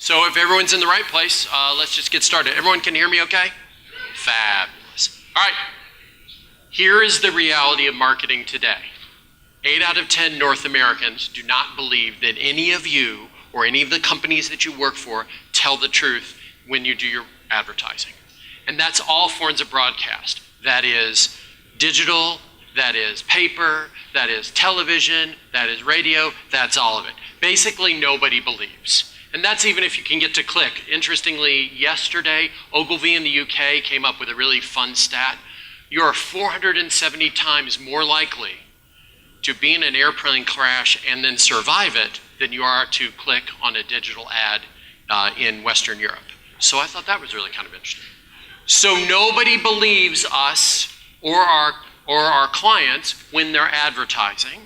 So if everyone's in the right place, let's just get started. Everyone can hear me okay? Fabulous. All right, here is the reality of marketing today. 8 out of 10 North Americans do not believe that any of you or any of the companies that you work for tell the truth when you do your advertising. And that's all forms of broadcast. That is digital, that is paper, that is television, that is radio, that's all of it. Basically, nobody believes. And that's even if you can get to click. Interestingly, yesterday, Ogilvy in the UK came up with a really fun stat. You are 470 times more likely to be in an airplane crash and then survive it than you are to click on a digital ad in Western Europe. So I thought that was really kind of interesting. So nobody believes us or our clients when they're advertising,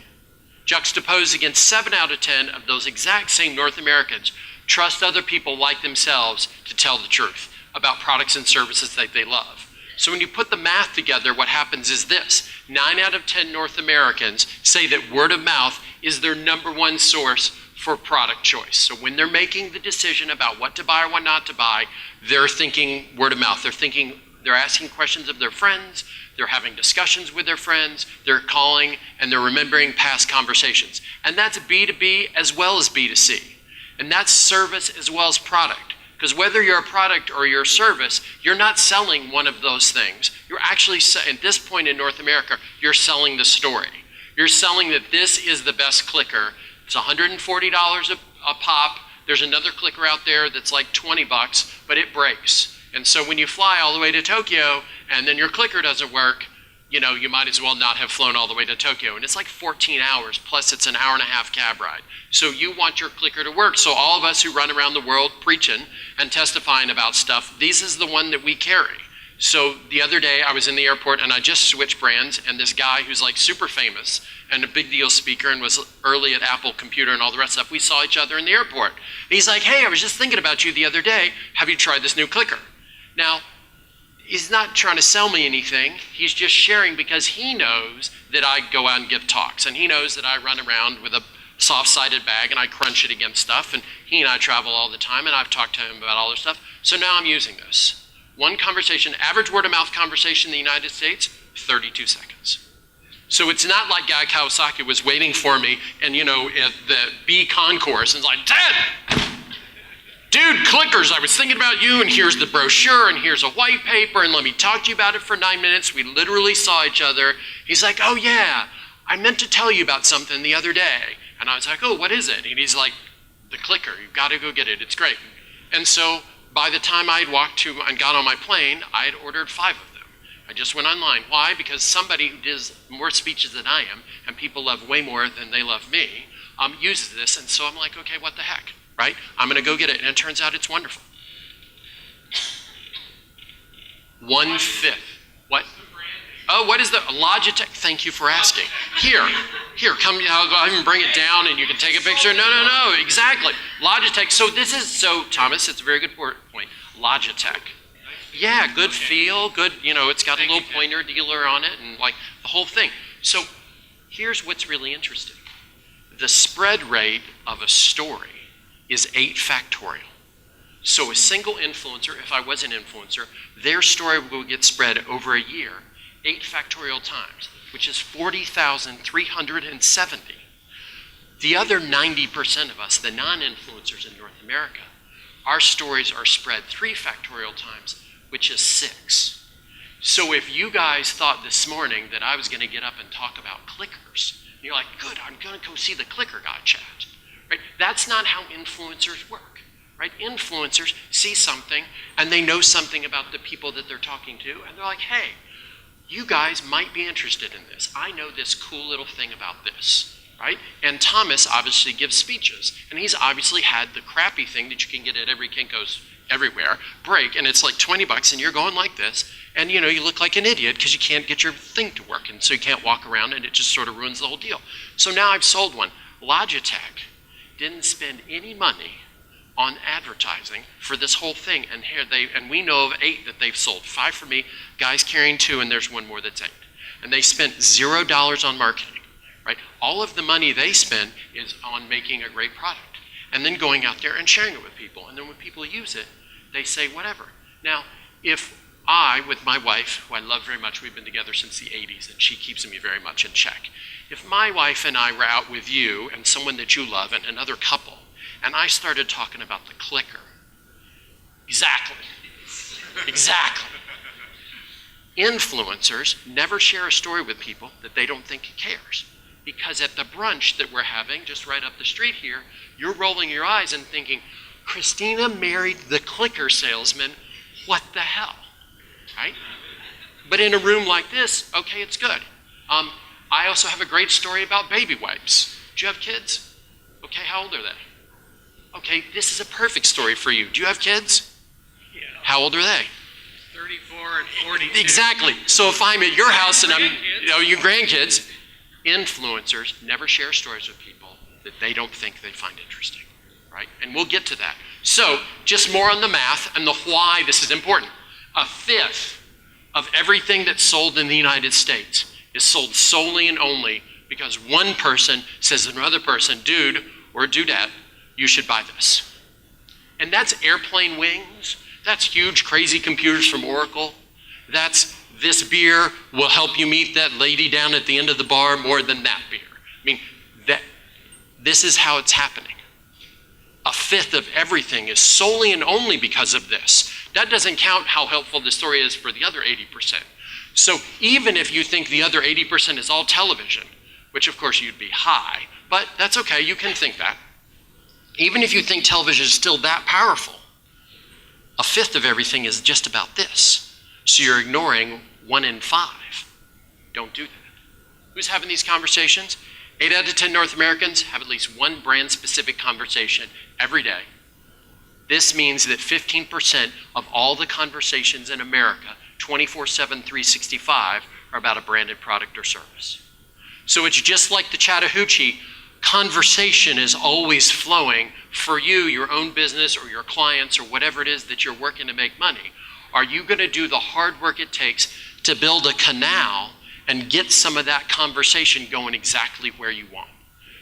juxtaposed against 7 out of 10 of those exact same North Americans trust other people like themselves to tell the truth about products and services that they love. So when you put the math together, what happens is this. 9 out of 10 North Americans say that word of mouth is their #1 source for product choice. So when they're making the decision about what to buy or what not to buy, they're thinking word of mouth. They're asking questions of their friends, they're having discussions with their friends, they're calling, and they're remembering past conversations. And that's B2B as well as B2C. And that's service as well as product. Because whether you're a product or you're a service, you're not selling one of those things. You're actually, at this point in North America, you're selling the story. You're selling that this is the best clicker. It's $140 a pop. There's another clicker out there that's like 20 bucks, but it breaks. And so when you fly all the way to Tokyo and then your clicker doesn't work, you know, you might as well not have flown all the way to Tokyo. And it's like 14 hours, plus it's an hour-and-a-half cab ride. So you want your clicker to work. So all of us who run around the world preaching and testifying about stuff, this is the one that we carry. So the other day I was in the airport and I just switched brands, and this guy who's like super famous and a big deal speaker and was early at Apple Computer and all the rest of stuff, we saw each other in the airport. And he's like, hey, I was just thinking about you the other day. Have you tried this new clicker? Now, he's not trying to sell me anything. He's just sharing because he knows that I go out and give talks, and he knows that I run around with a soft-sided bag and I crunch it against stuff, and he and I travel all the time, and I've talked to him about all this stuff. So now I'm using this. One conversation, average word-of-mouth conversation in the United States, 32 seconds. So it's not like Guy Kawasaki was waiting for me and, you know, at the B concourse and like, Dad! Dude, clickers, I was thinking about you, and here's the brochure, and here's a white paper, and let me talk to you about it for 9 minutes. We literally saw each other. He's like, oh yeah, I meant to tell you about something the other day. And I was like, oh, what is it? And he's like, the clicker, you've got to go get it, it's great. And so by the time I had walked to and got on my plane, I had ordered 5 of them. I just went online. Why? Because somebody who does more speeches than I am, and people love way more than they love me, uses this, and so I'm like, okay, what the heck? Right? I'm gonna go get it, and it turns out it's wonderful. 1/5. What? Oh, what is the Logitech? Thank you for asking. Here, come. I'll even bring it down, and you can take a picture. No, exactly. Logitech. So Thomas, it's a very good point. Logitech. Yeah, good feel, good. You know, it's got a little pointer dealer on it, and like the whole thing. So here's what's really interesting. The spread rate of a story is 8 factorial. So a single influencer, if I was an influencer, their story will get spread over a year 8 factorial times, which is 40,370. The other 90% of us, the non-influencers in North America, our stories are spread 3 factorial times, which is 6. So if you guys thought this morning that I was gonna get up and talk about clickers, you're like, good, I'm gonna go see the clicker guy chat. Right? That's not how influencers work, right? Influencers see something and they know something about the people that they're talking to, and they're like, hey, you guys might be interested in this. I know this cool little thing about this, right? And Thomas obviously gives speeches, and he's obviously had the crappy thing that you can get at every Kinko's everywhere break, and it's like 20 bucks, and you're going like this, and you know, you look like an idiot because you can't get your thing to work, and so you can't walk around, and it just sort of ruins the whole deal. So now I've sold one. Logitech didn't spend any money on advertising for this whole thing, and we know of 8 that they've sold. 5 for me, guys carrying 2, and there's one more that's 8. And they spent $0 on marketing, right? All of the money they spent is on making a great product. and then going out there and sharing it with people. And then when people use it, they say whatever. Now, if I, with my wife, who I love very much, we've been together since the 80s, and she keeps me very much in check. If my wife and I were out with you and someone that you love and another couple, and I started talking about the clicker, exactly. Influencers never share a story with people that they don't think cares. Because at the brunch that we're having, just right up the street here, you're rolling your eyes and thinking, Christina married the clicker salesman, what the hell, right? But in a room like this, okay, it's good. I also have a great story about baby wipes. Do you have kids? Okay, how old are they? Okay, this is a perfect story for you. Do you have kids? Yeah. How old are they? 34 and 42. Exactly. So if I'm at your house and your grandkids, influencers never share stories with people that they don't think they find interesting, right? And we'll get to that. So just more on the math and the why this is important. 1/5 of everything that's sold in the United States is sold solely and only because one person says to another person, dude or dudette, you should buy this. And that's airplane wings. That's huge, crazy computers from Oracle. That's this beer will help you meet that lady down at the end of the bar more than that beer. I mean, this is how it's happening. 1/5 of everything is solely and only because of this. That doesn't count how helpful the story is for the other 80%. So even if you think the other 80% is all television, which of course you'd be high, but that's okay, you can think that. Even if you think television is still that powerful, 1/5 of everything is just about this. So you're ignoring 1 in 5. Don't do that. Who's having these conversations? 8 out of 10 North Americans have at least one brand-specific conversation every day. This means that 15% of all the conversations in America, 24/7, 365, are about a branded product or service. So it's just like the Chattahoochee, conversation is always flowing for you, your own business, or your clients, or whatever it is that you're working to make money. Are you going to do the hard work it takes to build a canal and get some of that conversation going exactly where you want?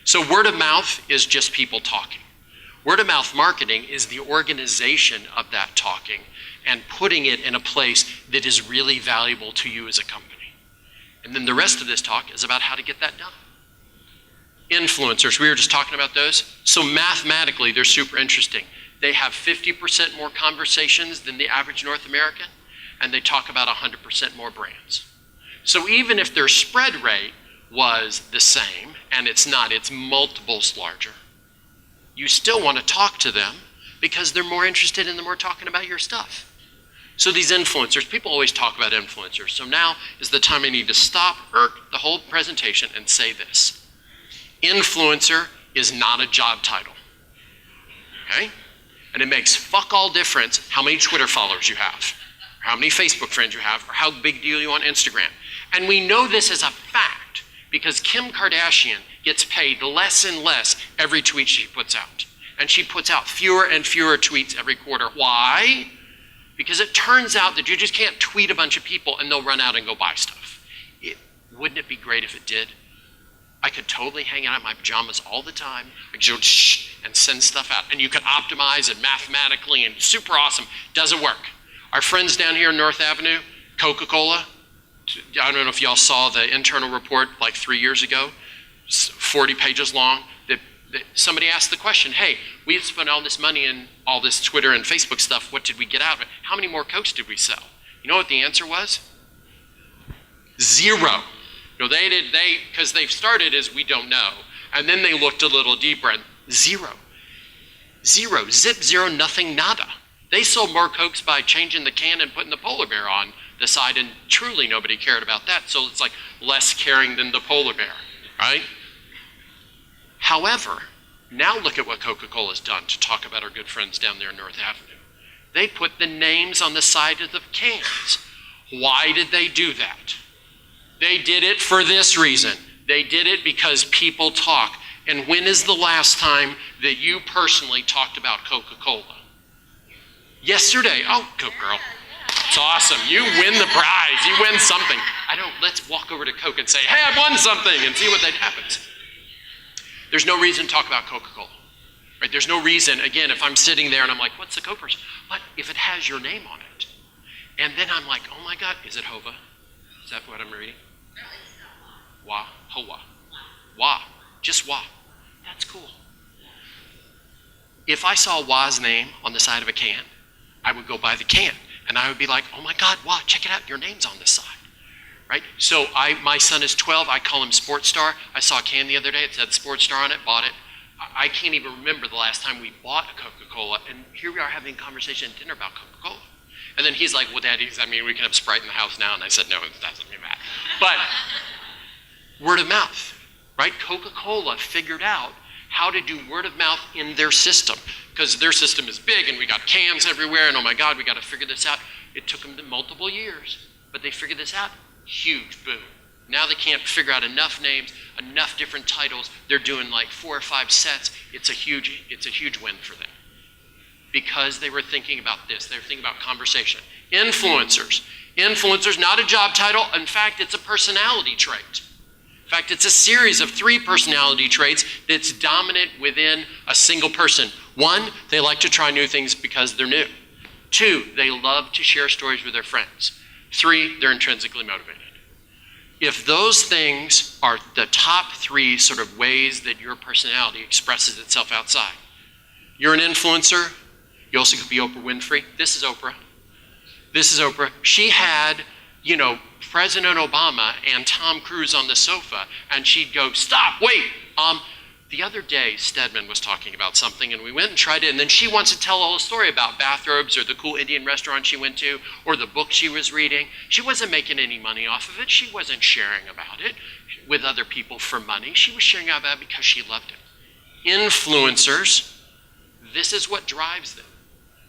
So word of mouth is just people talking. Word of mouth marketing is the organization of that talking and putting it in a place that is really valuable to you as a company. And then the rest of this talk is about how to get that done. Influencers, we were just talking about those. So mathematically, they're super interesting. They have 50% more conversations than the average North American, and they talk about 100% more brands. So even if their spread rate was the same, and it's not, it's multiples larger, you still want to talk to them because they're more interested in the more talking about your stuff. So these influencers, people always talk about influencers. So now is the time I need to stop the whole presentation and say this. Influencer is not a job title, okay? And it makes fuck all difference how many Twitter followers you have, or how many Facebook friends you have, or how big deal you on Instagram. And we know this as a fact because Kim Kardashian gets paid less and less every tweet she puts out. And she puts out fewer and fewer tweets every quarter. Why? Because it turns out that you just can't tweet a bunch of people and they'll run out and go buy stuff. Wouldn't it be great if it did? I could totally hang out in my pajamas all the time, and send stuff out. And you could optimize it mathematically and super awesome. Doesn't work. Our friends down here in North Avenue, Coca-Cola, I don't know if y'all saw the internal report like 3 years ago, 40 pages long, that somebody asked the question, hey, we had spent all this money in all this Twitter and Facebook stuff, what did we get out of it? How many more Cokes did we sell? You know what the answer was? 0. No, because they've started as we don't know. And then they looked a little deeper and 0. 0, zip, 0, nothing, nada. They sold more Cokes by changing the can and putting the polar bear on the side, and truly nobody cared about that. So it's like less caring than the polar bear, right? However, now look at what Coca-Cola's done to talk about our good friends down there in North Avenue. They put the names on the side of the cans. Why did they do that? They did it for this reason. They did it because people talk. And when is the last time that you personally talked about Coca-Cola? Yesterday. Oh, Coke girl. It's awesome. You win the prize. You win something. Let's walk over to Coke and say, hey, I won something, and see what that happens. There's no reason to talk about Coca-Cola. right? There's no reason, again, if I'm sitting there and I'm like, what's the Coke version? But if it has your name on it, and then I'm like, oh my God, is it Hova? Is that what I'm reading? Wah, Hoa. Wah, just Wah. That's cool. If I saw Wah's name on the side of a can, I would go buy the can, and I would be like, oh my God, Wah, check it out, your name's on this side, right? So my son is 12, I call him Sports Star. I saw a can the other day, it said Sports Star on it, bought it. I can't even remember the last time we bought a Coca-Cola, and here we are having a conversation at dinner about Coca-Cola. And then he's like, well, Daddy, I mean, we can have Sprite in the house now. And I said, no, it doesn't mean that. But word of mouth, right? Coca-Cola figured out how to do word of mouth in their system, because their system is big and we got cans everywhere, and oh my God, we got to figure this out. It took them multiple years, but they figured this out. Huge boom. Now they can't figure out enough names, enough different titles. They're doing like 4 or 5 sets. It's a huge win for them. Because they were thinking about this. They were thinking about conversation. Influencers. Influencers, not a job title. In fact, it's a personality trait. In fact, it's a series of 3 personality traits that's dominant within a single person. 1, they like to try new things because they're new. 2, they love to share stories with their friends. 3, they're intrinsically motivated. If those things are the top 3 sort of ways that your personality expresses itself outside, you're an influencer. You also could be Oprah Winfrey. This is Oprah. This is Oprah. She had, President Obama and Tom Cruise on the sofa, and she'd go, stop, wait. The other day, Stedman was talking about something, and we went and tried it, and then she wants to tell a whole story about bathrobes or the cool Indian restaurant she went to or the book she was reading. She wasn't making any money off of it. She wasn't sharing about it with other people for money. She was sharing about it because she loved it. Influencers, this is what drives them.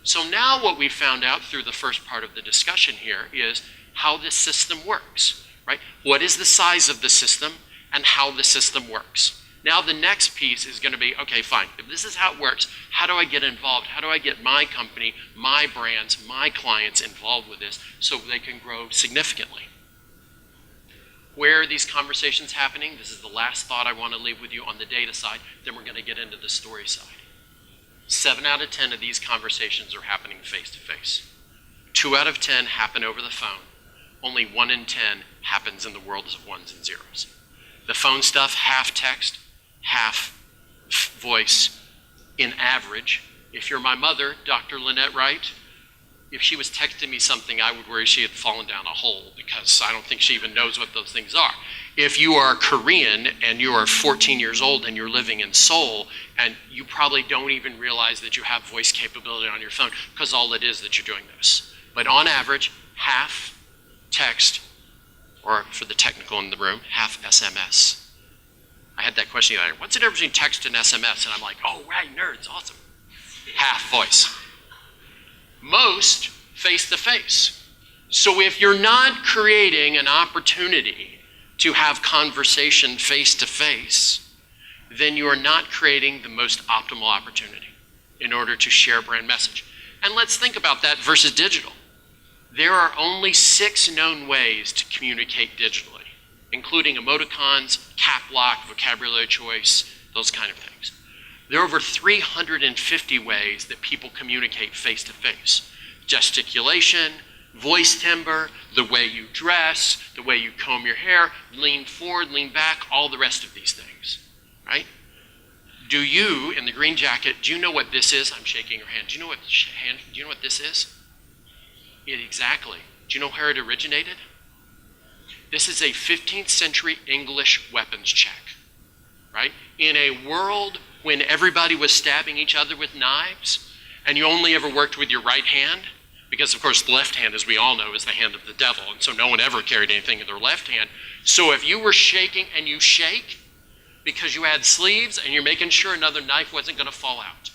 So now what we found out through the first part of the discussion here is how this system works, right? What is the size of the system and how the system works? Now the next piece is going to be, okay, fine. If this is how it works, how do I get involved? How do I get my company, my brands, my clients involved with this so they can grow significantly? Where are these conversations happening? This is the last thought I want to leave with you on the data side. Then we're going to get into the story side. 7 out of 10 of these conversations are happening face-to-face. 2 out of 10 happen over the phone. Only 1 in 10 happens in the world of ones and zeros. The phone stuff, half text, half voice in average. If you're my mother, Dr. Lynette Wright, if she was texting me something, I would worry she had fallen down a hole because I don't think she even knows what those things are. If you are Korean and you are 14 years old and you're living in Seoul and you probably don't even realize that you have voice capability on your phone because all it is that you're doing this. But on average, half text, or for the technical in the room, half SMS. I had that question the other day. What's the difference between text and SMS? And I'm like, oh, right, nerds, awesome. Half voice. Most face-to-face. So if you're not creating an opportunity to have conversation face-to-face, then you are not creating the most optimal opportunity in order to share brand message. And let's think about that versus digital. There are only 6 known ways to communicate digitally, including emoticons, cap lock, vocabulary choice, those kind of things. There are over 350 ways that people communicate face-to-face. Gesticulation, voice timbre, the way you dress, the way you comb your hair, lean forward, lean back, all the rest of these things, right? Do you, in the green jacket, do you know what this is? I'm shaking your hand. Do you know what this is? Exactly. Do you know where it originated? This is a 15th century English weapons check, right? In a world when everybody was stabbing each other with knives and you only ever worked with your right hand, because of course the left hand, as we all know, is the hand of the devil, and so no one ever carried anything in their left hand. So if you were shaking and you shake because you had sleeves and you're making sure another knife wasn't going to fall out,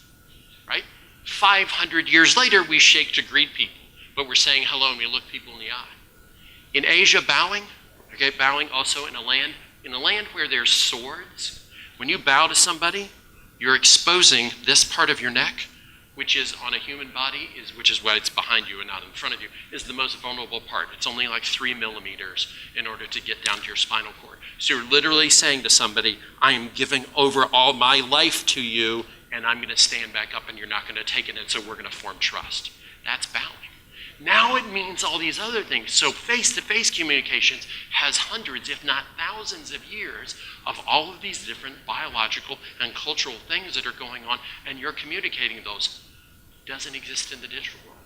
right? 500 years later, we shake to greet people. But we're saying hello and we look people in the eye. In Asia, bowing, okay, bowing also in a land where there's swords, when you bow to somebody, you're exposing this part of your neck, which is on a human body, which is why it's behind you and not in front of you, is the most vulnerable part. It's only like 3 millimeters in order to get down to your spinal cord. So you're literally saying to somebody, I am giving over all my life to you, and I'm going to stand back up and you're not going to take it, and so we're going to form trust. That's bowing. Now it means all these other things. So face-to-face communications has hundreds, if not thousands of years of all of these different biological and cultural things that are going on, and you're communicating those. Doesn't exist in the digital world,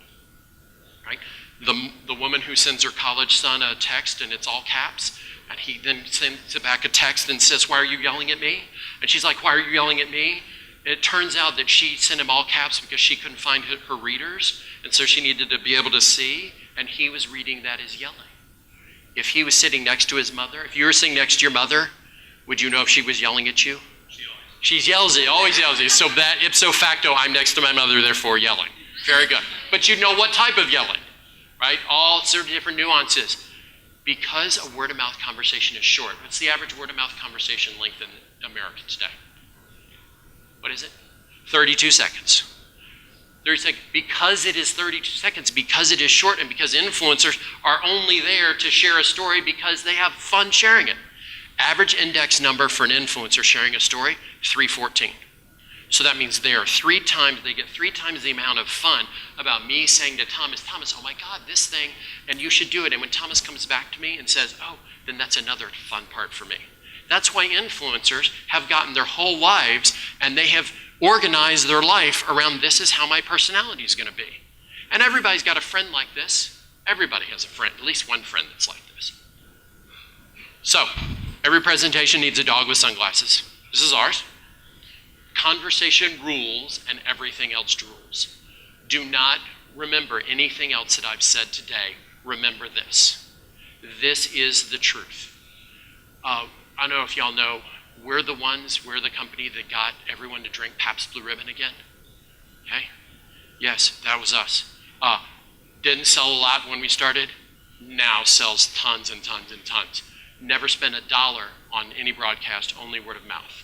right? The woman who sends her college son a text and it's all caps, and he then sends back a text and says, "Why are you yelling at me?" And she's like, "Why are you yelling at me?" It turns out that she sent him all caps because she couldn't find her readers, and so she needed to be able to see, and he was reading that as yelling. If he was sitting next to his mother, if you were sitting next to your mother, would you know if she was yelling at you? She yells at you, always yells at you. So that ipso facto, I'm next to my mother, therefore yelling. Very good. But you know what type of yelling, right? All sort of different nuances. Because a word-of-mouth conversation is short. What's the average word-of-mouth conversation length in America today? What is it? 32 seconds. 30 seconds. Because it is 32 seconds, because it is short, and because influencers are only there to share a story because they have fun sharing it. Average index number for an influencer sharing a story, 314. So that means they get 3 times the amount of fun about me saying to Thomas, "Oh my God, this thing, and you should do it." And when Thomas comes back to me and says, "Oh, then that's another fun part for me." That's why influencers have gotten their whole lives, and they have organized their life around, this is how my personality is going to be. And everybody's got a friend like this. Everybody has a friend, at least one friend that's like this. So, every presentation needs a dog with sunglasses. This is ours. Conversation rules and everything else drools. Do not remember anything else that I've said today. Remember this. This is the truth. I don't know if y'all know, we're the company that got everyone to drink Pabst Blue Ribbon again. Okay? Yes, that was us. Didn't sell a lot when we started. Now sells tons and tons and tons. Never spent $1 on any broadcast, only word of mouth.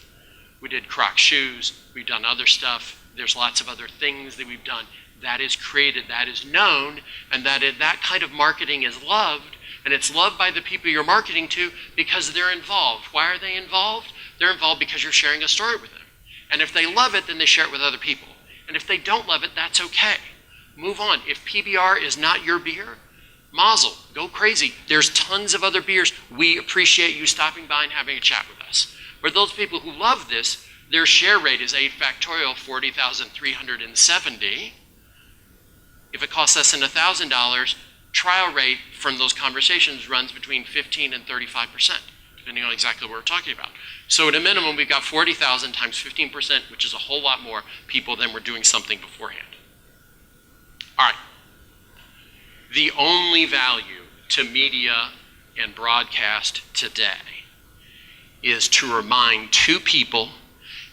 We did Croc shoes, we've done other stuff. There's lots of other things that we've done. That is created, that is known, and that kind of marketing is loved, and it's loved by the people you're marketing to because they're involved. Why are they involved? They're involved because you're sharing a story with them. And if they love it, then they share it with other people. And if they don't love it, that's okay. Move on. If PBR is not your beer, mazel, go crazy. There's tons of other beers. We appreciate you stopping by and having a chat with us. For those people who love this, their share rate is 8 factorial, 40,370. If it costs less than $1,000, trial rate from those conversations runs between 15 and 35%, depending on exactly what we're talking about. So at a minimum, we've got 40,000 times 15%, which is a whole lot more people than were doing something beforehand. All right. The only value to media and broadcast today is to remind 2 people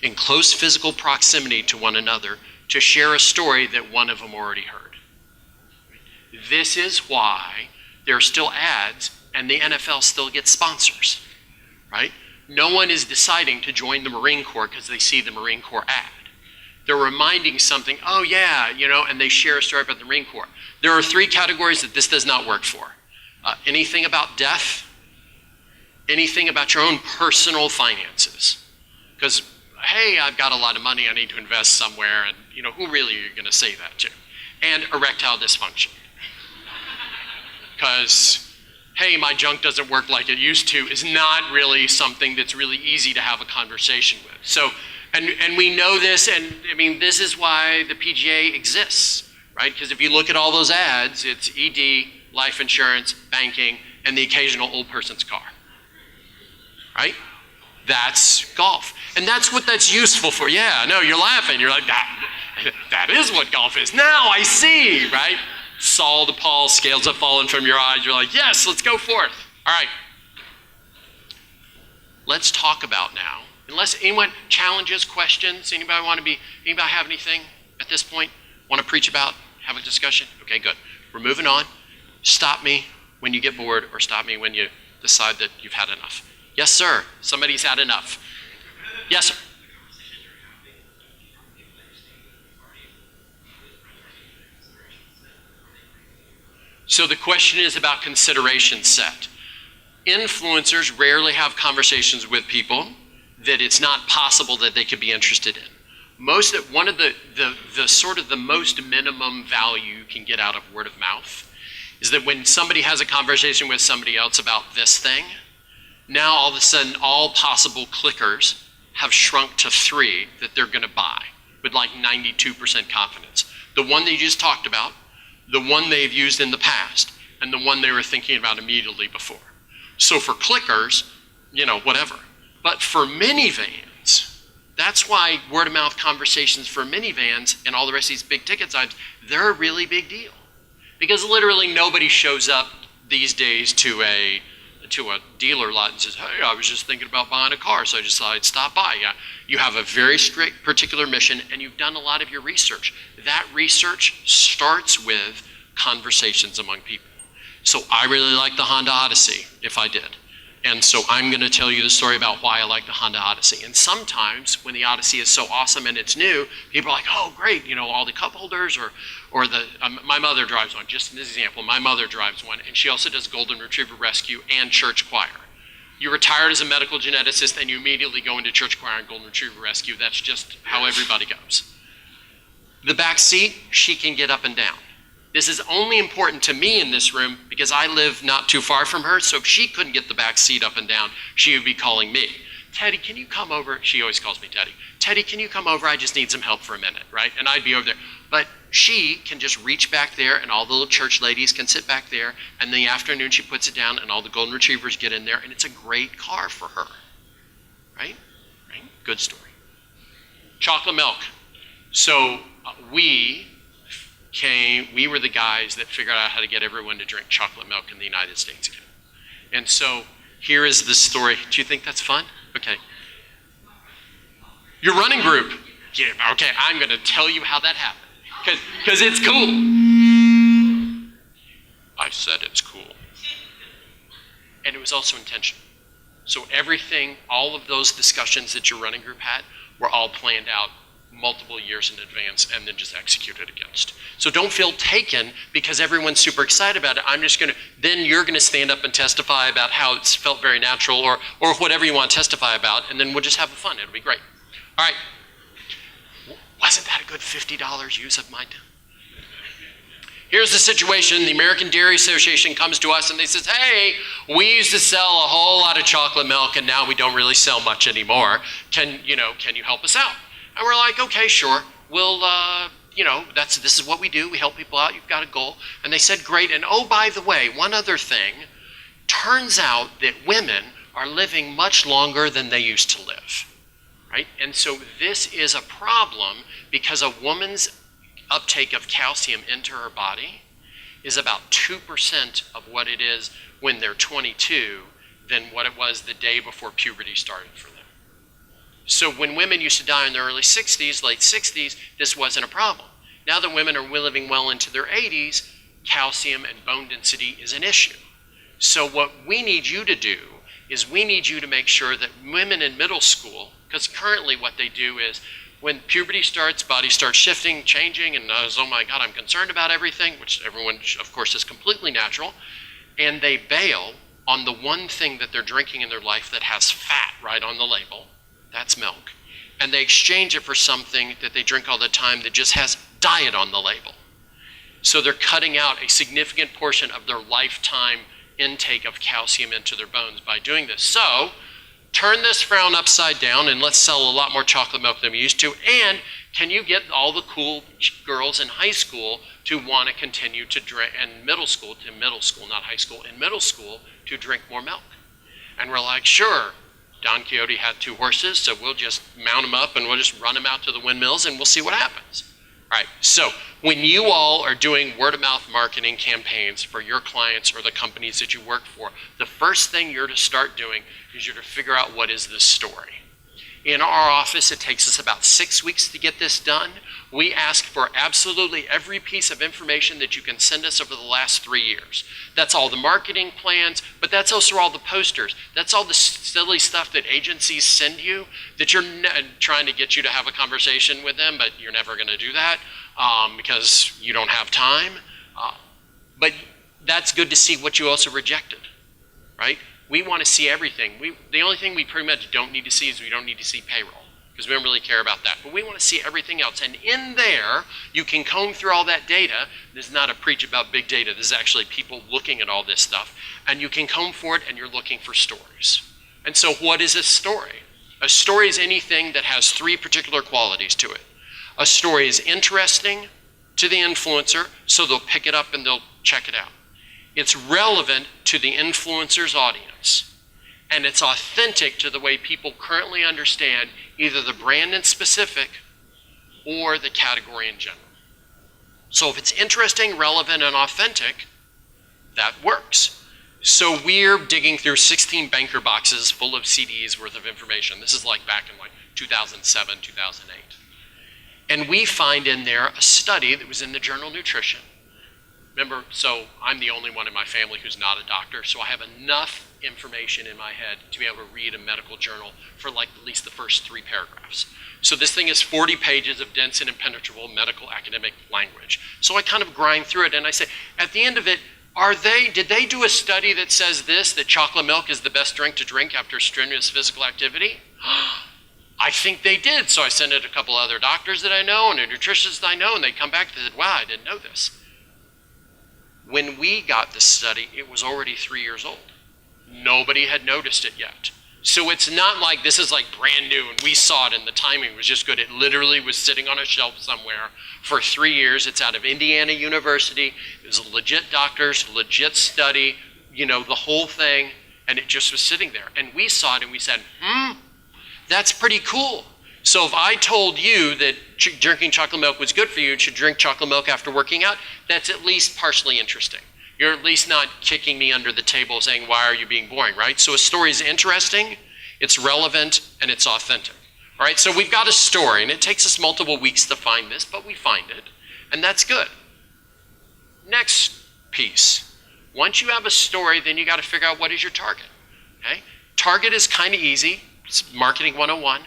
in close physical proximity to one another to share a story that one of them already heard. This is why there are still ads and the NFL still gets sponsors, right? No one is deciding to join the Marine Corps because they see the Marine Corps ad. They're reminding something, oh yeah, and they share a story about the Marine Corps. There are 3 categories that this does not work for. Anything about death, anything about your own personal finances. Because, hey, I've got a lot of money I need to invest somewhere, and who really are you going to say that to? And erectile dysfunction. Because, hey, my junk doesn't work like it used to is not really something that's really easy to have a conversation with. So, and we know this, and this is why the PGA exists, right? Because if you look at all those ads, it's ED, life insurance, banking, and the occasional old person's car. Right? That's golf. And that's what that's useful for. Yeah, no, you're laughing. You're like, that is what golf is. Now I see, right? Saul to Paul, scales have fallen from your eyes. You're like, yes, let's go forth. All right. Let's talk about now, unless anyone challenges, questions, anybody have anything at this point? Want to preach about, have a discussion? Okay, good. We're moving on. Stop me when you get bored, or stop me when you decide that you've had enough. Yes, sir. Somebody's had enough. Yes, sir. So the question is about consideration set. Influencers rarely have conversations with people that it's not possible that they could be interested in. one of the sort of the most minimum value you can get out of word of mouth is that when somebody has a conversation with somebody else about this thing, now all of a sudden all possible clickers have shrunk to 3 that they're going to buy with like 92% confidence. The one that you just talked about, the one they've used in the past, and the one they were thinking about immediately before. So for clickers, whatever. But for minivans, that's why word of mouth conversations for minivans and all the rest of these big ticket items, they're a really big deal. Because literally nobody shows up these days to a dealer lot and says, hey, I was just thinking about buying a car, so I decided I'd stop by. Yeah, you have a very strict particular mission and you've done a lot of your research. That research starts with conversations among people. So I really like the Honda Odyssey, if I did. And so I'm going to tell you the story about why I like the Honda Odyssey. And sometimes when the Odyssey is so awesome and it's new, people are like, oh, great, all the cup holders or the, my mother drives one, just as an example, my mother drives one, and she also does Golden Retriever Rescue and Church Choir. You're retired as a medical geneticist and you immediately go into Church Choir and Golden Retriever Rescue. That's just how everybody goes. The back seat, she can get up and down. This is only important to me in this room because I live not too far from her, so if she couldn't get the back seat up and down, she would be calling me. Teddy, can you come over? She always calls me Teddy. Teddy, can you come over? I just need some help for a minute, right? And I'd be over there. But she can just reach back there and all the little church ladies can sit back there, and in the afternoon she puts it down and all the golden retrievers get in there, and it's a great car for her, right? Good story. Chocolate milk. So we were the guys that figured out how to get everyone to drink chocolate milk in the United States again. And so here is the story. Do you think that's fun? Okay. Your running group. Yeah, okay, I'm going to tell you how that happened. Because it's cool. I said it's cool. And it was also intentional. So everything, all of those discussions that your running group had were all planned out multiple years in advance and then just executed against. So don't feel taken because everyone's super excited about it. Then you're gonna stand up and testify about how it's felt very natural or whatever you want to testify about, and then we'll just have fun. It'll be great. All right. Wasn't that a good $50 use of my time? Here's the situation. The American Dairy Association comes to us and they says, hey, we used to sell a whole lot of chocolate milk and now we don't really sell much anymore. Can you help us out? And we're like, okay, sure. We'll, this is what we do. We help people out. You've got a goal. And they said, great. And oh, by the way, one other thing. Turns out that women are living much longer than they used to live, right? And so this is a problem because a woman's uptake of calcium into her body is about 2% of what it is when they're 22 than what it was the day before puberty started for them. So when women used to die in their early 60s, late 60s, this wasn't a problem. Now that women are living well into their 80s, calcium and bone density is an issue. So what we need you to do is we need you to make sure that women in middle school, because currently what they do is when puberty starts, body starts shifting, changing, and oh my God, I'm concerned about everything, which everyone, of course, is completely natural, and they bail on the one thing that they're drinking in their life that has fat right on the label. That's milk. And they exchange it for something that they drink all the time that just has diet on the label. So they're cutting out a significant portion of their lifetime intake of calcium into their bones by doing this. So turn this frown upside down and let's sell a lot more chocolate milk than we used to. And can you get all the cool girls in high school to want to continue to drink, and middle school, not high school, in middle school to drink more milk? And we're like, sure. Don Quixote had 2 horses, so we'll just mount them up and we'll just run them out to the windmills and we'll see what happens. All right, so when you all are doing word-of-mouth marketing campaigns for your clients or the companies that you work for, the first thing you're to start doing is you're to figure out what is the story. In our office, it takes us about 6 weeks to get this done. We ask for absolutely every piece of information that you can send us over the last 3 years. That's all the marketing plans, but that's also all the posters. That's all the silly stuff that agencies send you that you're trying to get you to have a conversation with them, but you're never going to do that because you don't have time. But that's good to see what you also rejected, right? We want to see everything. The only thing we pretty much don't need to see is we don't need to see payroll. because we don't really care about that. But we want to see everything else. And in there, you can comb through all that data. This is not a preach about big data. This is actually people looking at all this stuff. And you can comb for it, and you're looking for stories. And so what is a story? A story is anything that has three particular qualities to it. A story is interesting to the influencer, so they'll pick it up and they'll check it out. It's relevant to the influencer's audience. And it's authentic to the way people currently understand either the brand in specific or the category in general. So if it's interesting, relevant, and authentic, that works. So we're digging through 16 banker boxes full of CDs worth of information. This is like back in like 2007, 2008. And we find in there a study that was in the journal Nutrition. Remember, so I'm the only one in my family who's not a doctor, so I have enough information in my head to be able to read a medical journal for like at least the first 3 paragraphs. So this thing is 40 pages of dense and impenetrable medical academic language. So I kind of grind through it and I say, at the end of it, did they do a study that says this, that chocolate milk is the best drink to drink after strenuous physical activity? I think they did. So I sent it to a couple other doctors that I know and a nutritionist that I know, and they come back and said, wow, I didn't know this. When we got this study, it was already 3 years old. Nobody had noticed it yet. So it's not like this is like brand new and we saw it and the timing was just good. It literally was sitting on a shelf somewhere for 3 years. It's out of Indiana University. It was legit doctors, legit study, you know, the whole thing, and it just was sitting there. And we saw it and we said, that's pretty cool. So if I told you that drinking chocolate milk was good for you and should drink chocolate milk after working out, that's at least partially interesting. You're at least not kicking me under the table saying, why are you being boring, right? So a story is interesting, it's relevant, and it's authentic. All right, so we've got a story, and it takes us multiple weeks to find this, but we find it, and that's good. Next piece. Once you have a story, then you got to figure out what is your target, okay? Target is kind of easy. It's marketing 101.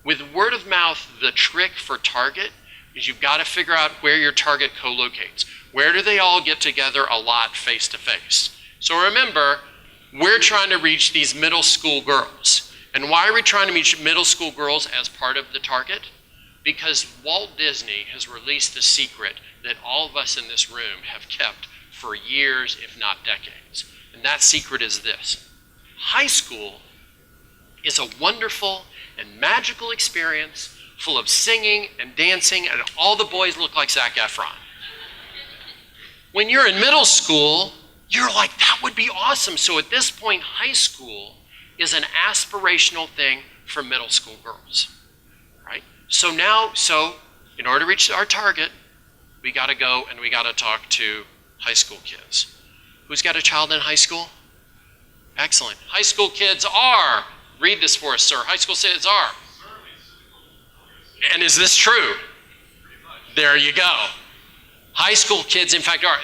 With word of mouth, the trick for target is you've got to figure out where your target co-locates. Where do they all get together a lot face to face? So remember, we're trying to reach these middle school girls. And why are we trying to reach middle school girls as part of the target? Because Walt Disney has released a secret that all of us in this room have kept for years, if not decades. And that secret is this. High school is a wonderful and magical experience full of singing and dancing, and all the boys look like Zac Efron. When you're in middle school, you're like, that would be awesome. So at this point, high school is an aspirational thing for middle school girls, right? So in order to reach our target, we gotta go and we gotta talk to high school kids. Who's got a child in high school? Excellent. High school kids are, read this for us, sir. High school kids are. And is this true? There you go. High school kids, in fact, are.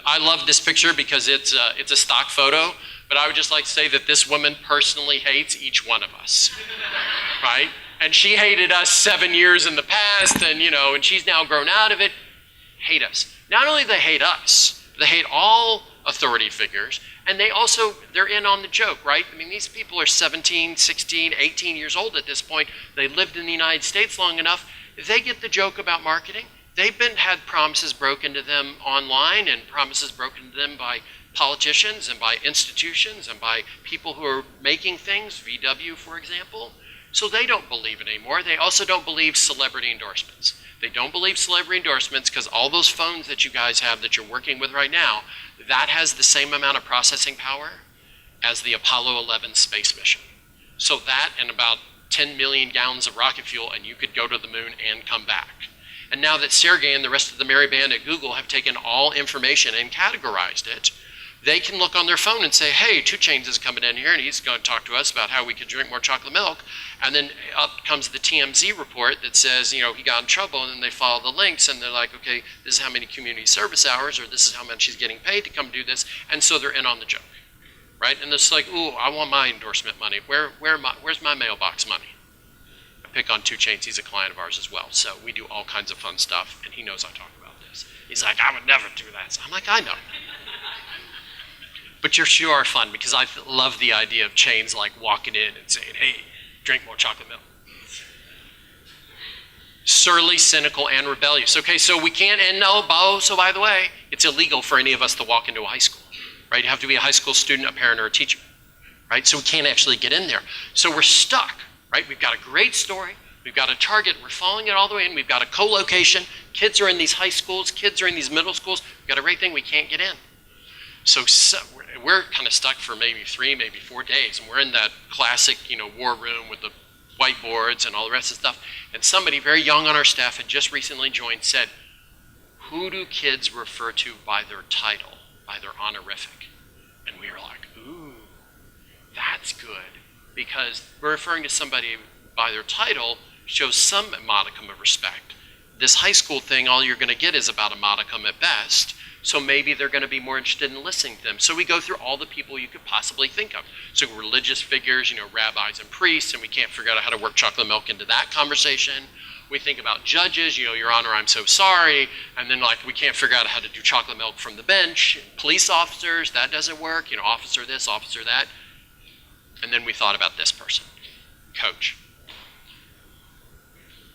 I love this picture because it's a stock photo, but I would just like to say that this woman personally hates each one of us, right? And she hated us 7 years in the past, and and she's now grown out of it. Hate us. Not only do they hate us, they hate all authority figures, and they're in on the joke, right? I mean, these people are 17, 16, 18 years old at this point. They lived in the United States long enough. They get the joke about marketing. They've had promises broken to them online and promises broken to them by politicians and by institutions and by people who are making things, VW, for example. So they don't believe it anymore. They also don't believe celebrity endorsements. They don't believe celebrity endorsements because all those phones that you guys have that you're working with right now, that has the same amount of processing power as the Apollo 11 space mission. So that and about 10 million gallons of rocket fuel, and you could go to the moon and come back. And now that Sergey and the rest of the merry band at Google have taken all information and categorized it, they can look on their phone and say, hey, 2 Chainz is coming in here and he's going to talk to us about how we could drink more chocolate milk. And then up comes the TMZ report that says, he got in trouble, and then they follow the links and they're like, okay, this is how many community service hours, or this is how much he's getting paid to come do this. And so they're in on the joke, right? And it's like, ooh, I want my endorsement money. Where's my mailbox money? Pick on 2 Chainz, he's a client of ours as well. So we do all kinds of fun stuff, and he knows I talk about this. He's like, I would never do that. So I'm like, I know. But you sure are fun, because I love the idea of Chainz like walking in and saying, hey, drink more chocolate milk. Surly, cynical, and rebellious. Okay, so we can't, and so by the way, it's illegal for any of us to walk into a high school, right? You have to be a high school student, a parent, or a teacher, right? So we can't actually get in there. So we're stuck, right? We've got a great story, we've got a target, we're following it all the way in, we've got a co-location, kids are in these high schools, kids are in these middle schools, we've got a great thing, we can't get in. So we're kind of stuck for maybe 3, maybe 4 days, and we're in that classic, war room with the whiteboards and all the rest of the stuff. And somebody very young on our staff had just recently joined, said, who do kids refer to by their title, by their honorific? And we were like, ooh, that's good, because we're referring to somebody by their title shows some modicum of respect. This high school thing, all you're going to get is about a modicum at best. So maybe they're going to be more interested in listening to them. So we go through all the people you could possibly think of. So religious figures, rabbis and priests, and we can't figure out how to work chocolate milk into that conversation. We think about judges, Your Honor, I'm so sorry. And then we can't figure out how to do chocolate milk from the bench. Police officers, that doesn't work. Officer this, officer that. And then we thought about this person, coach.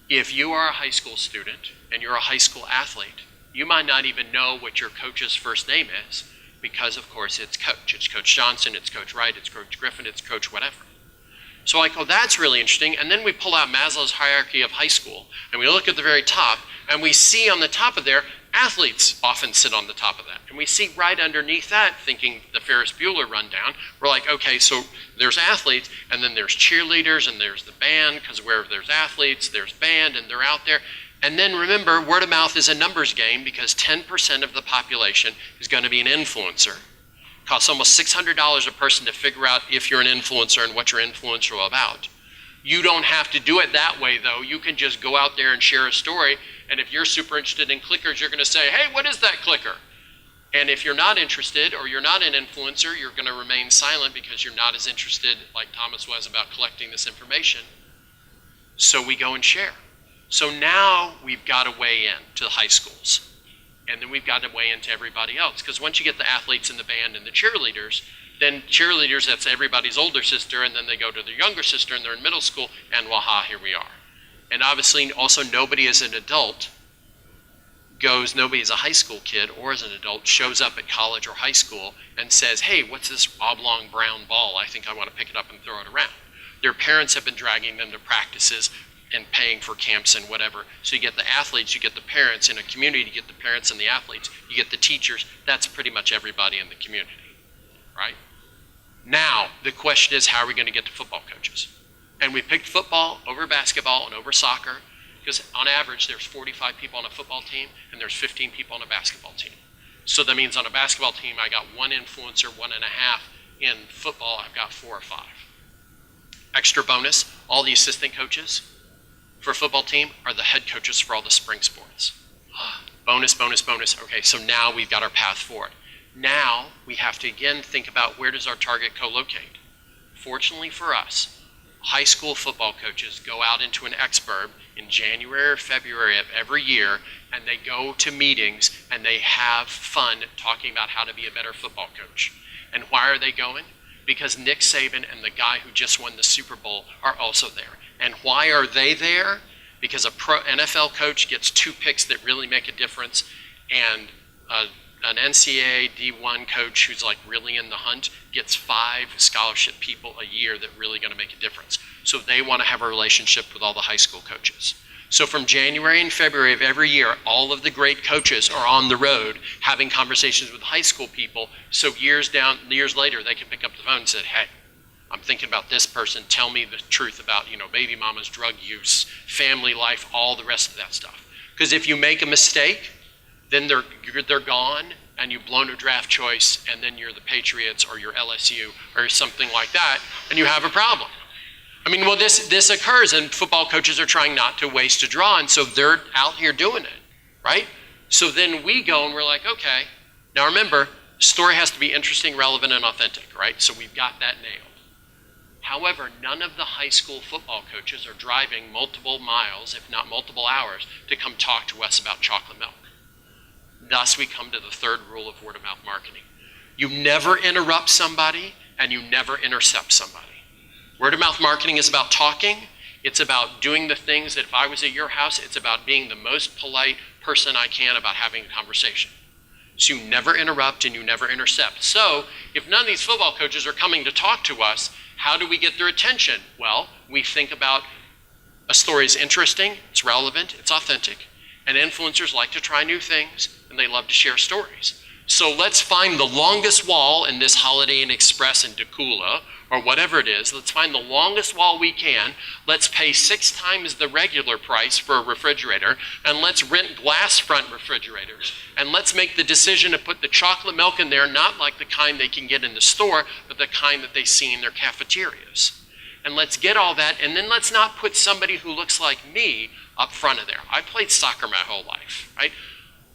If you are a high school student and you're a high school athlete, you might not even know what your coach's first name is because, of course, it's coach. It's Coach Johnson, it's Coach Wright, it's Coach Griffin, it's Coach whatever. So that's really interesting. And then we pull out Maslow's hierarchy of high school, and we look at the very top, and we see on the top of there, athletes often sit on the top of that. And we see right underneath that, thinking the Ferris Bueller rundown, we're like, okay, so there's athletes, and then there's cheerleaders, and there's the band, because wherever there's athletes, there's band, and they're out there. And then remember, word of mouth is a numbers game because 10% of the population is going to be an influencer. It costs almost $600 a person to figure out if you're an influencer and what your influencer is about. You don't have to do it that way, though. You can just go out there and share a story. And if you're super interested in clickers, you're going to say, hey, what is that clicker? And if you're not interested or you're not an influencer, you're going to remain silent because you're not as interested, like Thomas was, about collecting this information. So we go and share. So now we've got to weigh in to the high schools. And then we've got to weigh into everybody else. Because once you get the athletes and the band and the cheerleaders, then cheerleaders, that's everybody's older sister, and then they go to their younger sister and they're in middle school, and waha, here we are. And obviously also nobody as an adult nobody as a high school kid or as an adult shows up at college or high school and says, hey, what's this oblong brown ball? I think I want to pick it up and throw it around. Their parents have been dragging them to practices and paying for camps and whatever. So you get the athletes, you get the parents. In a community, you get the parents and the athletes, you get the teachers. That's pretty much everybody in the community, right? Now, the question is, how are we going to get to football coaches? And we picked football over basketball and over soccer because on average, there's 45 people on a football team and there's 15 people on a basketball team. So that means on a basketball team, I got 1 influencer, 1.5. In football, I've got 4 or 5. Extra bonus, all the assistant coaches for a football team are the head coaches for all the spring sports. Bonus, bonus, bonus. Okay, so now we've got our path forward. Now we have to again think about where does our target co-locate. Fortunately for us, high school football coaches go out into an exurb in January or February of every year, and they go to meetings and they have fun talking about how to be a better football coach. And why are they going? Because Nick Saban and the guy who just won the Super Bowl are also there. And why are they there? Because a pro NFL coach gets 2 picks that really make a difference, and an NCAA D1 coach who's really in the hunt gets 5 scholarship people a year that really going to make a difference. So they want to have a relationship with all the high school coaches. So from January and February of every year, all of the great coaches are on the road having conversations with high school people. So years later, they can pick up the phone and say, hey, I'm thinking about this person. Tell me the truth about, baby mama's drug use, family life, all the rest of that stuff. Because if you make a mistake, then they're gone, and you've blown a draft choice, and then you're the Patriots or you're LSU or something like that, and you have a problem. This occurs, and football coaches are trying not to waste a draw, and so they're out here doing it, right? So then we go and we're like, okay, now remember, story has to be interesting, relevant, and authentic, right? So we've got that nailed. However, none of the high school football coaches are driving multiple miles, if not multiple hours, to come talk to us about chocolate milk. Thus, we come to the third rule of word-of-mouth marketing. You never interrupt somebody, and you never intercept somebody. Word-of-mouth marketing is about talking. It's about doing the things that if I was at your house, it's about being the most polite person I can about having a conversation. So you never interrupt and you never intercept. So if none of these football coaches are coming to talk to us, how do we get their attention? Well, we think about a story is interesting, it's relevant, it's authentic, and influencers like to try new things and they love to share stories. So let's find the longest wall in this Holiday Inn Express in Decula, or whatever it is. Let's find the longest wall we can. Let's pay 6 times the regular price for a refrigerator, and let's rent glass front refrigerators. And let's make the decision to put the chocolate milk in there, not like the kind they can get in the store, but the kind that they see in their cafeterias. And let's get all that, and then let's not put somebody who looks like me up front of there. I played soccer my whole life, right?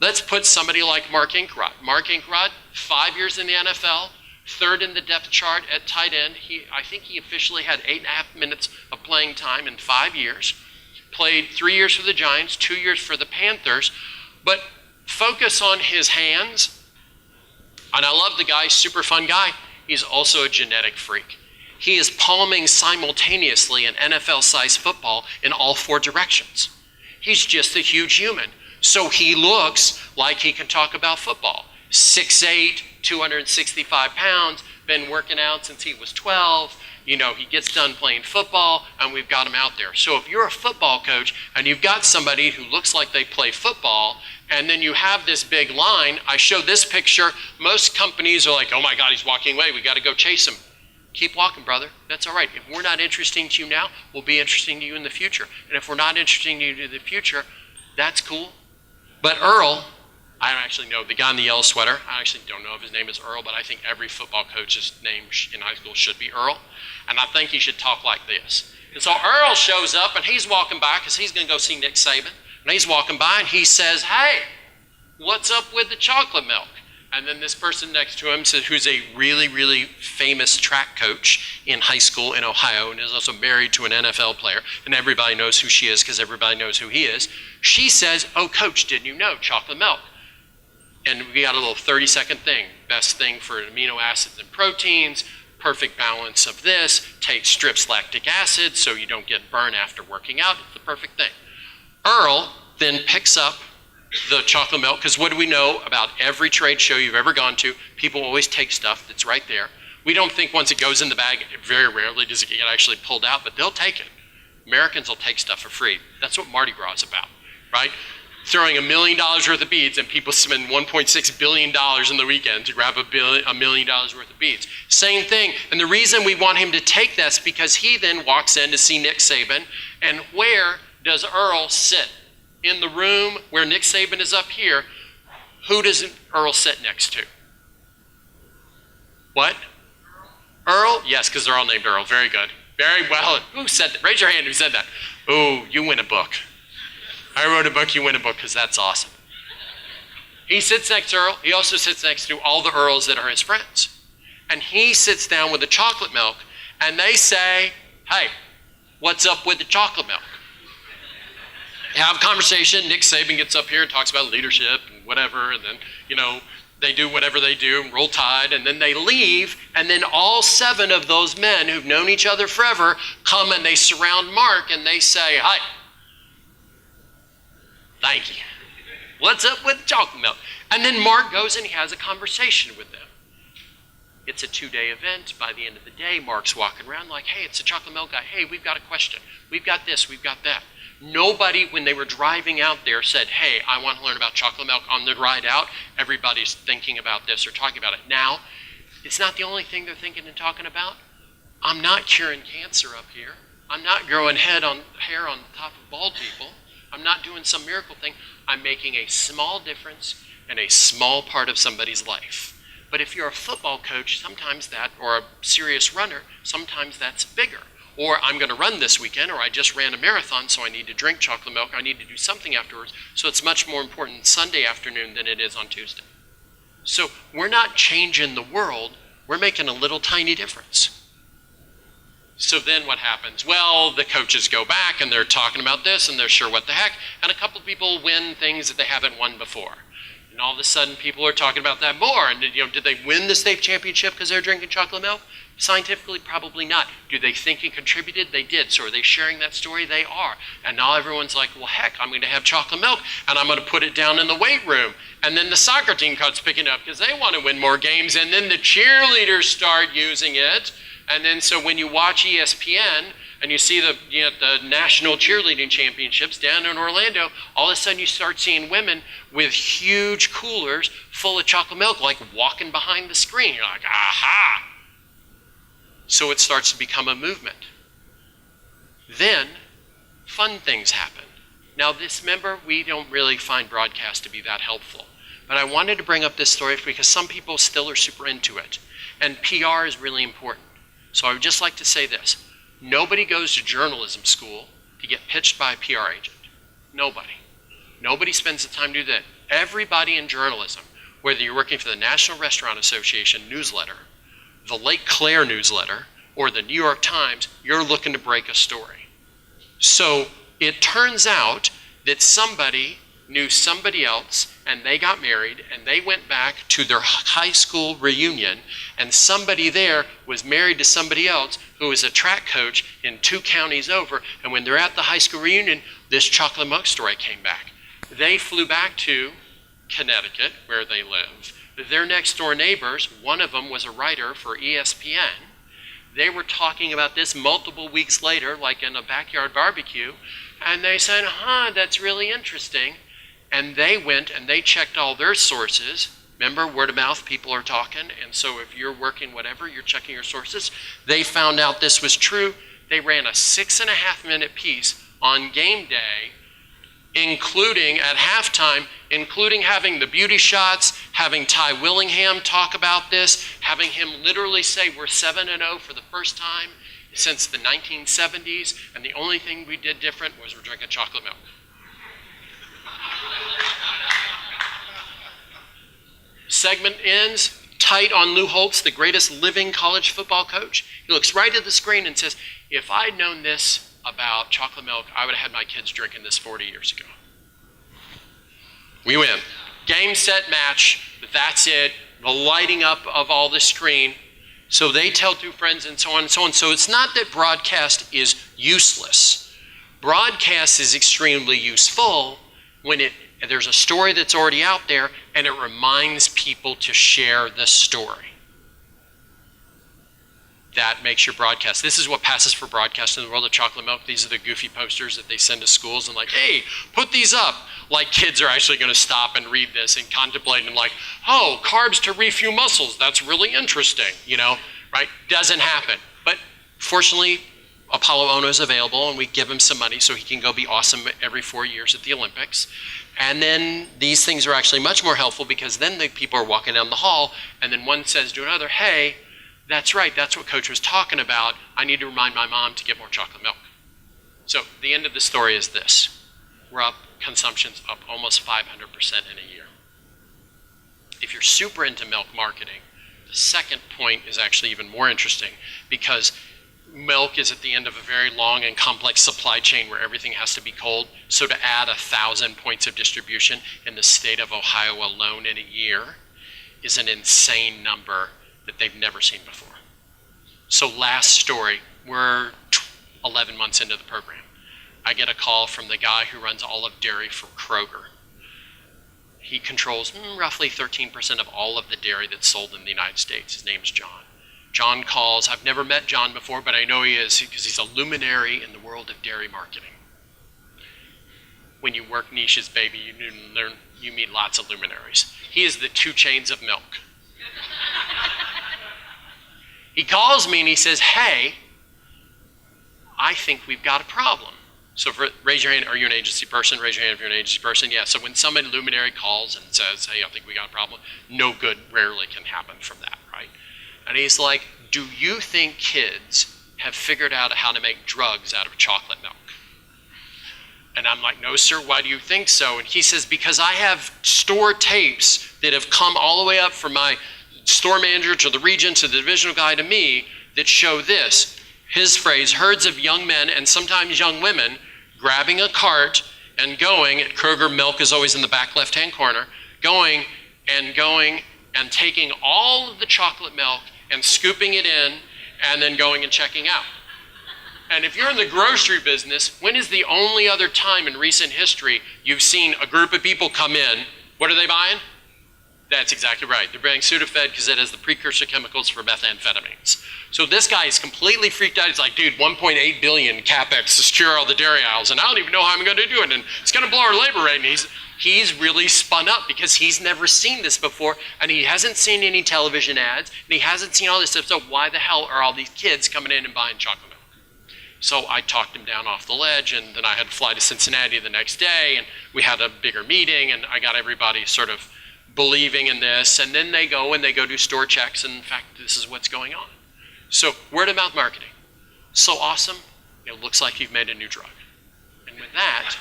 Let's put somebody like Mark Inkrod. Mark Inkrod, 5 years in the NFL, 3rd in the depth chart at tight end. I think he officially had 8.5 minutes of playing time in 5 years. Played 3 years for the Giants, 2 years for the Panthers. But focus on his hands. And I love the guy, super fun guy. He's also a genetic freak. He is palming simultaneously an NFL-sized football in all 4 directions. He's just a huge human. So he looks like he can talk about football. 6'8", 265 pounds, been working out since he was 12. You know, he gets done playing football, and we've got him out there. So if you're a football coach and you've got somebody who looks like they play football, and then you have this big line, I show this picture, most companies are like, oh my God, he's walking away, we gotta go chase him. Keep walking, brother. That's all right. If we're not interesting to you now, we'll be interesting to you in the future. And if we're not interesting to you in the future, that's cool. But Earl, I don't actually know, the guy in the yellow sweater, I actually don't know if his name is Earl, but I think every football coach's name in high school should be Earl. And I think he should talk like this. And so Earl shows up and he's walking by because he's going to go see Nick Saban. And he's walking by and he says, hey, what's up with the chocolate milk? And then this person next to him, who's a really, really famous track coach in high school in Ohio and is also married to an NFL player, and everybody knows who she is because everybody knows who he is. She says, oh, coach, didn't you know chocolate milk? And we got a little 30-second thing. Best thing for amino acids and proteins, perfect balance of this, strips lactic acid so you don't get burned after working out. It's the perfect thing. Earl then picks up the chocolate milk, because what do we know about every trade show you've ever gone to? People always take stuff that's right there. We don't think once it goes in the bag, very rarely does it get actually pulled out, but they'll take it. Americans will take stuff for free. That's what Mardi Gras is about, right? Throwing $1 million worth of beads, and people spend $1.6 billion in the weekend to grab $1 million worth of beads. Same thing, and the reason we want him to take this because he then walks in to see Nick Saban, and where does Earl sit? In the room where Nick Saban is up here, who does Earl sit next to? What? Earl? Yes, because they're all named Earl. Very good. Very well. Who said that? Raise your hand who said that. Oh, you win a book. I wrote a book, you win a book, because that's awesome. He sits next to Earl. He also sits next to all the Earls that are his friends. And he sits down with the chocolate milk, and they say, hey, what's up with the chocolate milk? Have a conversation. Nick Saban gets up here and talks about leadership and whatever, and then, they do whatever they do, roll tide, and then they leave, and then all 7 of those men who've known each other forever come and they surround Mark and they say, hi, thank you. What's up with chocolate milk? And then Mark goes and he has a conversation with them. It's a 2-day event. By the end of the day, Mark's walking around like, hey, it's a chocolate milk guy. Hey, we've got a question. We've got this, we've got that. Nobody, when they were driving out there, said, hey, I want to learn about chocolate milk on the ride out. Everybody's thinking about this or talking about it. Now, it's not the only thing they're thinking and talking about. I'm not curing cancer up here. I'm not growing hair on the top of bald people. I'm not doing some miracle thing. I'm making a small difference in a small part of somebody's life. But if you're a football coach, sometimes that, or a serious runner, sometimes that's bigger. Or I'm going to run this weekend, or I just ran a marathon, so I need to drink chocolate milk. I need to do something afterwards. So it's much more important Sunday afternoon than it is on Tuesday. So we're not changing the world. We're making a little tiny difference. So then what happens? Well, the coaches go back, and they're talking about this, and they're sure what the heck. And a couple of people win things that they haven't won before. And all of a sudden, people are talking about that more. And did they win the state championship because they're drinking chocolate milk? Scientifically, probably not. Do they think it contributed? They did. So are they sharing that story? They are. And now everyone's like, well, heck, I'm going to have chocolate milk, and I'm going to put it down in the weight room. And then the soccer team starts picking it up because they want to win more games. And then the cheerleaders start using it. And then so when you watch ESPN and you see the national cheerleading championships down in Orlando, all of a sudden you start seeing women with huge coolers full of chocolate milk, like walking behind the screen. You're like, aha! So it starts to become a movement. Then, fun things happen. Now remember, we don't really find broadcast to be that helpful. But I wanted to bring up this story because some people still are super into it. And PR is really important. So I would just like to say this. Nobody goes to journalism school to get pitched by a PR agent. Nobody. Nobody spends the time to do that. Everybody in journalism, whether you're working for the National Restaurant Association newsletter, the Lake Claire newsletter, or the New York Times, you're looking to break a story. So it turns out that somebody knew somebody else, and they got married, and they went back to their high school reunion, and somebody there was married to somebody else who was a track coach in 2 counties over, and when they're at the high school reunion, this chocolate milk story came back. They flew back to Connecticut, where they live. Their next door neighbors, one of them was a writer for ESPN. They were talking about this multiple weeks later, like in a backyard barbecue, and they said, that's really interesting. And they went and they checked all their sources. Remember, word of mouth, people are talking, and so if you're working whatever, you're checking your sources. They found out this was true. They ran a 6.5-minute piece on game day, including at halftime, including having the beauty shots, having Ty Willingham talk about this, having him literally say we're 7-0 for the first time since the 1970s, and the only thing we did different was we're drinking chocolate milk. Segment ends, tight on Lou Holtz, the greatest living college football coach. He looks right at the screen and says, if I'd known this about chocolate milk, I would have had my kids drinking this 40 years ago. We win. Game, set, match. That's it. The lighting up of all the screen. So they tell 2 friends and so on and so on. So it's not that broadcast is useless. Broadcast is extremely useful when there's a story that's already out there and it reminds people to share the story. That makes your broadcast. This is what passes for broadcast in the world of chocolate milk. These are the goofy posters that they send to schools and like, hey, put these up. Like kids are actually going to stop and read this and contemplate and like, oh, carbs to refuel muscles. That's really interesting, right? Doesn't happen. But fortunately, Apollo Ono is available and we give him some money so he can go be awesome every 4 years at the Olympics. And then these things are actually much more helpful because then the people are walking down the hall and then one says to another, hey, that's right, that's what Coach was talking about. I need to remind my mom to get more chocolate milk. So the end of the story is this. We're up, consumption's up almost 500% in a year. If you're super into milk marketing, the second point is actually even more interesting because milk is at the end of a very long and complex supply chain where everything has to be cold. So to add 1,000 points of distribution in the state of Ohio alone in a year is an insane number that they've never seen before. So last story, we're 11 months into the program. I get a call from the guy who runs all of dairy for Kroger. He controls roughly 13% of all of the dairy that's sold in the United States. His name's John. John calls. I've never met John before, but I know he is because he's a luminary in the world of dairy marketing. When you work niches, baby, you meet lots of luminaries. He is the 2 Chainz of milk. He calls me and he says, hey, I think we've got a problem. So raise your hand, are you an agency person? Raise your hand if you're an agency person. Yeah, so when somebody luminary calls and says, hey, I think we got a problem, no good rarely can happen from that, right? And he's like, do you think kids have figured out how to make drugs out of chocolate milk? And I'm like, no, sir, why do you think so? And he says, because I have store tapes that have come all the way up from my store manager to the region to the divisional guy to me that show this. His phrase, herds of young men and sometimes young women grabbing a cart and going, Kroger milk is always in the back left-hand corner, going and taking all of the chocolate milk and scooping it in and then going and checking out. And if you're in the grocery business, when is the only other time in recent history you've seen a group of people come in, what are they buying? That's exactly right. They're buying Sudafed because it has the precursor chemicals for methamphetamines. So this guy is completely freaked out. He's like, dude, 1.8 billion capex to secure all the dairy aisles, and I don't even know how I'm going to do it, and it's going to blow our labor rate. And he's really spun up because he's never seen this before, and he hasn't seen any television ads, and he hasn't seen all this stuff. So why the hell are all these kids coming in and buying chocolate milk? So I talked him down off the ledge, and then I had to fly to Cincinnati the next day, and we had a bigger meeting, and I got everybody sort of believing in this, and then they go do store checks, and in fact, this is what's going on. So word of mouth marketing, so awesome, it looks like you've made a new drug. And with that,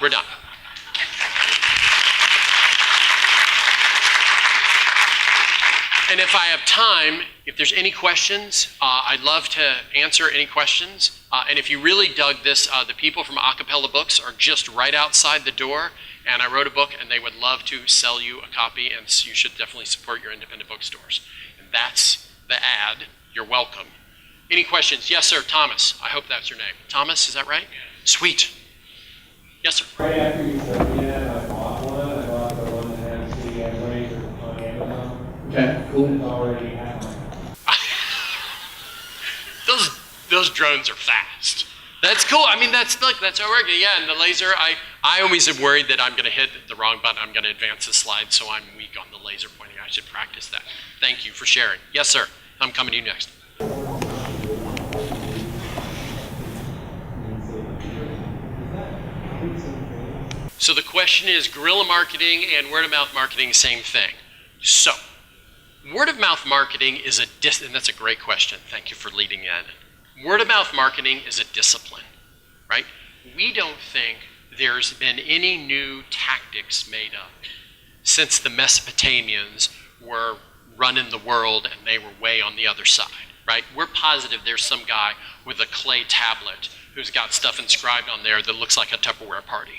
we're done. And if I have time, if there's any questions, I'd love to answer any questions. And if you really dug this, the people from Acapella Books are just right outside the door. And I wrote a book, and they would love to sell you a copy, and so you should definitely support your independent bookstores. And that's the ad. You're welcome. Any questions? Yes, sir, Thomas. I hope that's your name. Thomas, is that right? Yeah. Sweet. Yes, sir. Right after you showed me that, I bought one. I bought the one that has the razor on Amazon. Okay, cool. It's already had one. Those drones are fast. That's cool. I mean, that's how we're working. Yeah, and the laser, I always am worried that I'm going to hit the wrong button. I'm going to advance the slide, so I'm weak on the laser pointing. I should practice that. Thank you for sharing. Yes, sir. I'm coming to you next. So the question is, guerrilla marketing and word of mouth marketing, same thing. So, word of mouth marketing is and that's a great question. Thank you for leading in. Word of mouth marketing is a discipline, right? We don't think there's been any new tactics made up since the Mesopotamians were running the world and they were way on the other side, right? We're positive there's some guy with a clay tablet who's got stuff inscribed on there that looks like a Tupperware party.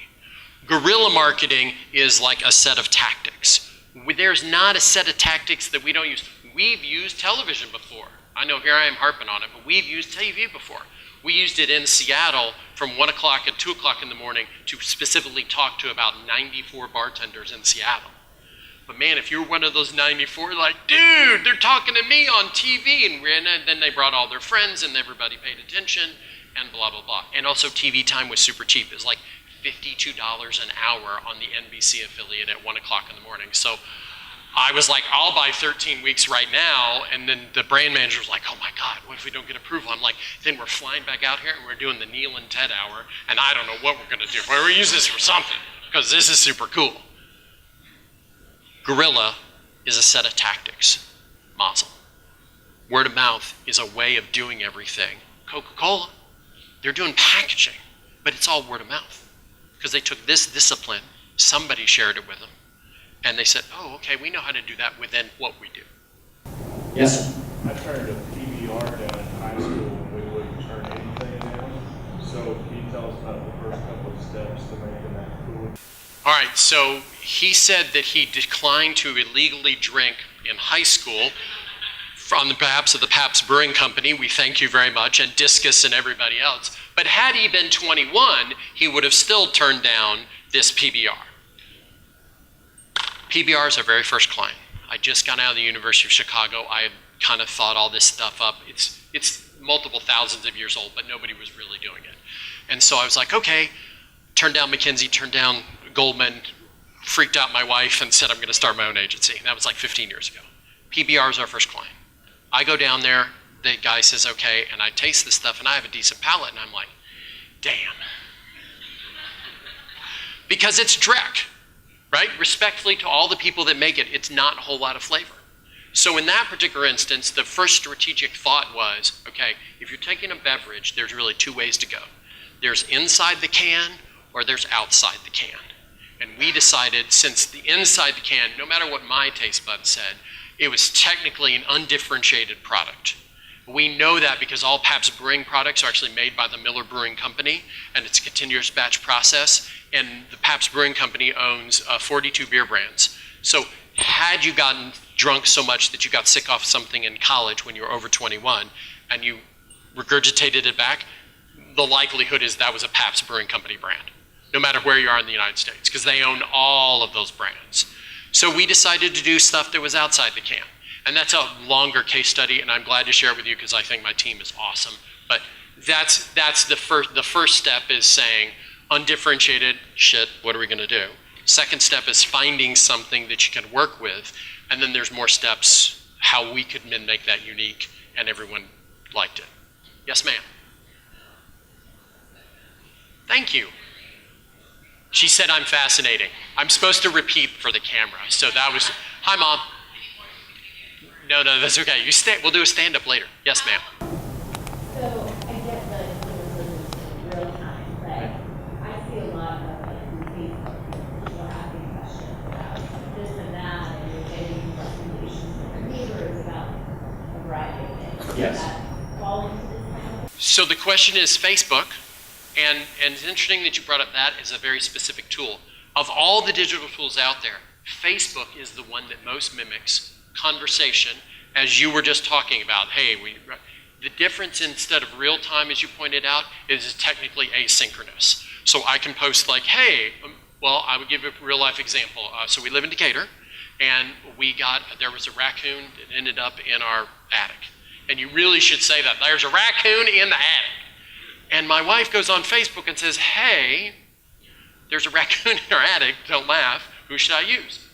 Guerrilla marketing is like a set of tactics. There's not a set of tactics that we don't use. We've used television before. I know here I am harping on it, but we've used TV before. We used it in Seattle from 1 o'clock and 2 o'clock in the morning to specifically talk to about 94 bartenders in Seattle. But man, if you're one of those 94, like, dude, they're talking to me on TV. And then they brought all their friends and everybody paid attention and blah, blah, blah. And also TV time was super cheap. It was like $52 an hour on the NBC affiliate at 1 o'clock in the morning. So I was like, I'll buy 13 weeks right now. And then the brand manager was like, oh my God, what if we don't get approval? I'm like, then we're flying back out here and we're doing the Neil and Ted hour. And I don't know what we're going to do. But we're use this for something because this is super cool. Guerrilla is a set of tactics. Mazel. Word of mouth is a way of doing everything. Coca-Cola, they're doing packaging, but it's all word of mouth because they took this discipline, somebody shared it with them, and they said, oh, okay, we know how to do that within what we do. Yes. I turned a PBR down in high school and we wouldn't turn anything down. So can you tell us about the first couple of steps to making that cool? All right, so he said that he declined to illegally drink in high school from the Pabst Brewing Company. We thank you very much, and Discus and everybody else. But had he been 21, he would have still turned down this PBR. PBR is our very first client. I just got out of the University of Chicago. I had kind of thought all this stuff up. It's multiple thousands of years old, but nobody was really doing it. And so I was like, okay, turned down McKinsey, turned down Goldman, freaked out my wife and said, I'm going to start my own agency. That was like 15 years ago. PBR is our first client. I go down there, the guy says, okay, and I taste this stuff and I have a decent palate, and I'm like, damn. Because it's Drek, right? Respectfully to all the people that make it, it's not a whole lot of flavor. So in that particular instance, the first strategic thought was, okay, if you're taking a beverage, there's really two ways to go. There's inside the can or there's outside the can. And we decided, since the inside the can, no matter what my taste bud said, it was technically an undifferentiated product. We know that because all Pabst Brewing products are actually made by the Miller Brewing Company, and it's a continuous batch process, and the Pabst Brewing Company owns 42 beer brands. So had you gotten drunk so much that you got sick off something in college when you were over 21 and you regurgitated it back, the likelihood is that was a Pabst Brewing Company brand, no matter where you are in the United States, because they own all of those brands. So we decided to do stuff that was outside the can. And that's a longer case study, and I'm glad to share it with you because I think my team is awesome. But that's the first step is saying, undifferentiated, shit, what are we gonna do? Second step is finding something that you can work with, and then there's more steps, how we could make that unique, and everyone liked it. Yes, ma'am. Thank you. She said I'm fascinating. I'm supposed to repeat for the camera, so that was, hi, Mom. No, that's okay. We'll do a stand-up later. Yes, ma'am. So I get the resistance in real time, but I see a lot of Facebook, people asking questions about this and that, and you're getting recommendations from your neighbors about a variety of things. Yes. Does that fall into this kind of? So the question is Facebook, and it's interesting that you brought up that as a very specific tool. Of all the digital tools out there, Facebook is the one that most mimics conversation, as you were just talking about. Hey, the difference instead of real time, as you pointed out, is technically asynchronous. So I can post like, hey, well, I would give a real life example. So we live in Decatur, and there was a raccoon that ended up in our attic. And you really should say that. There's a raccoon in the attic. And my wife goes on Facebook and says, hey, there's a raccoon in our attic, don't laugh, who should I use?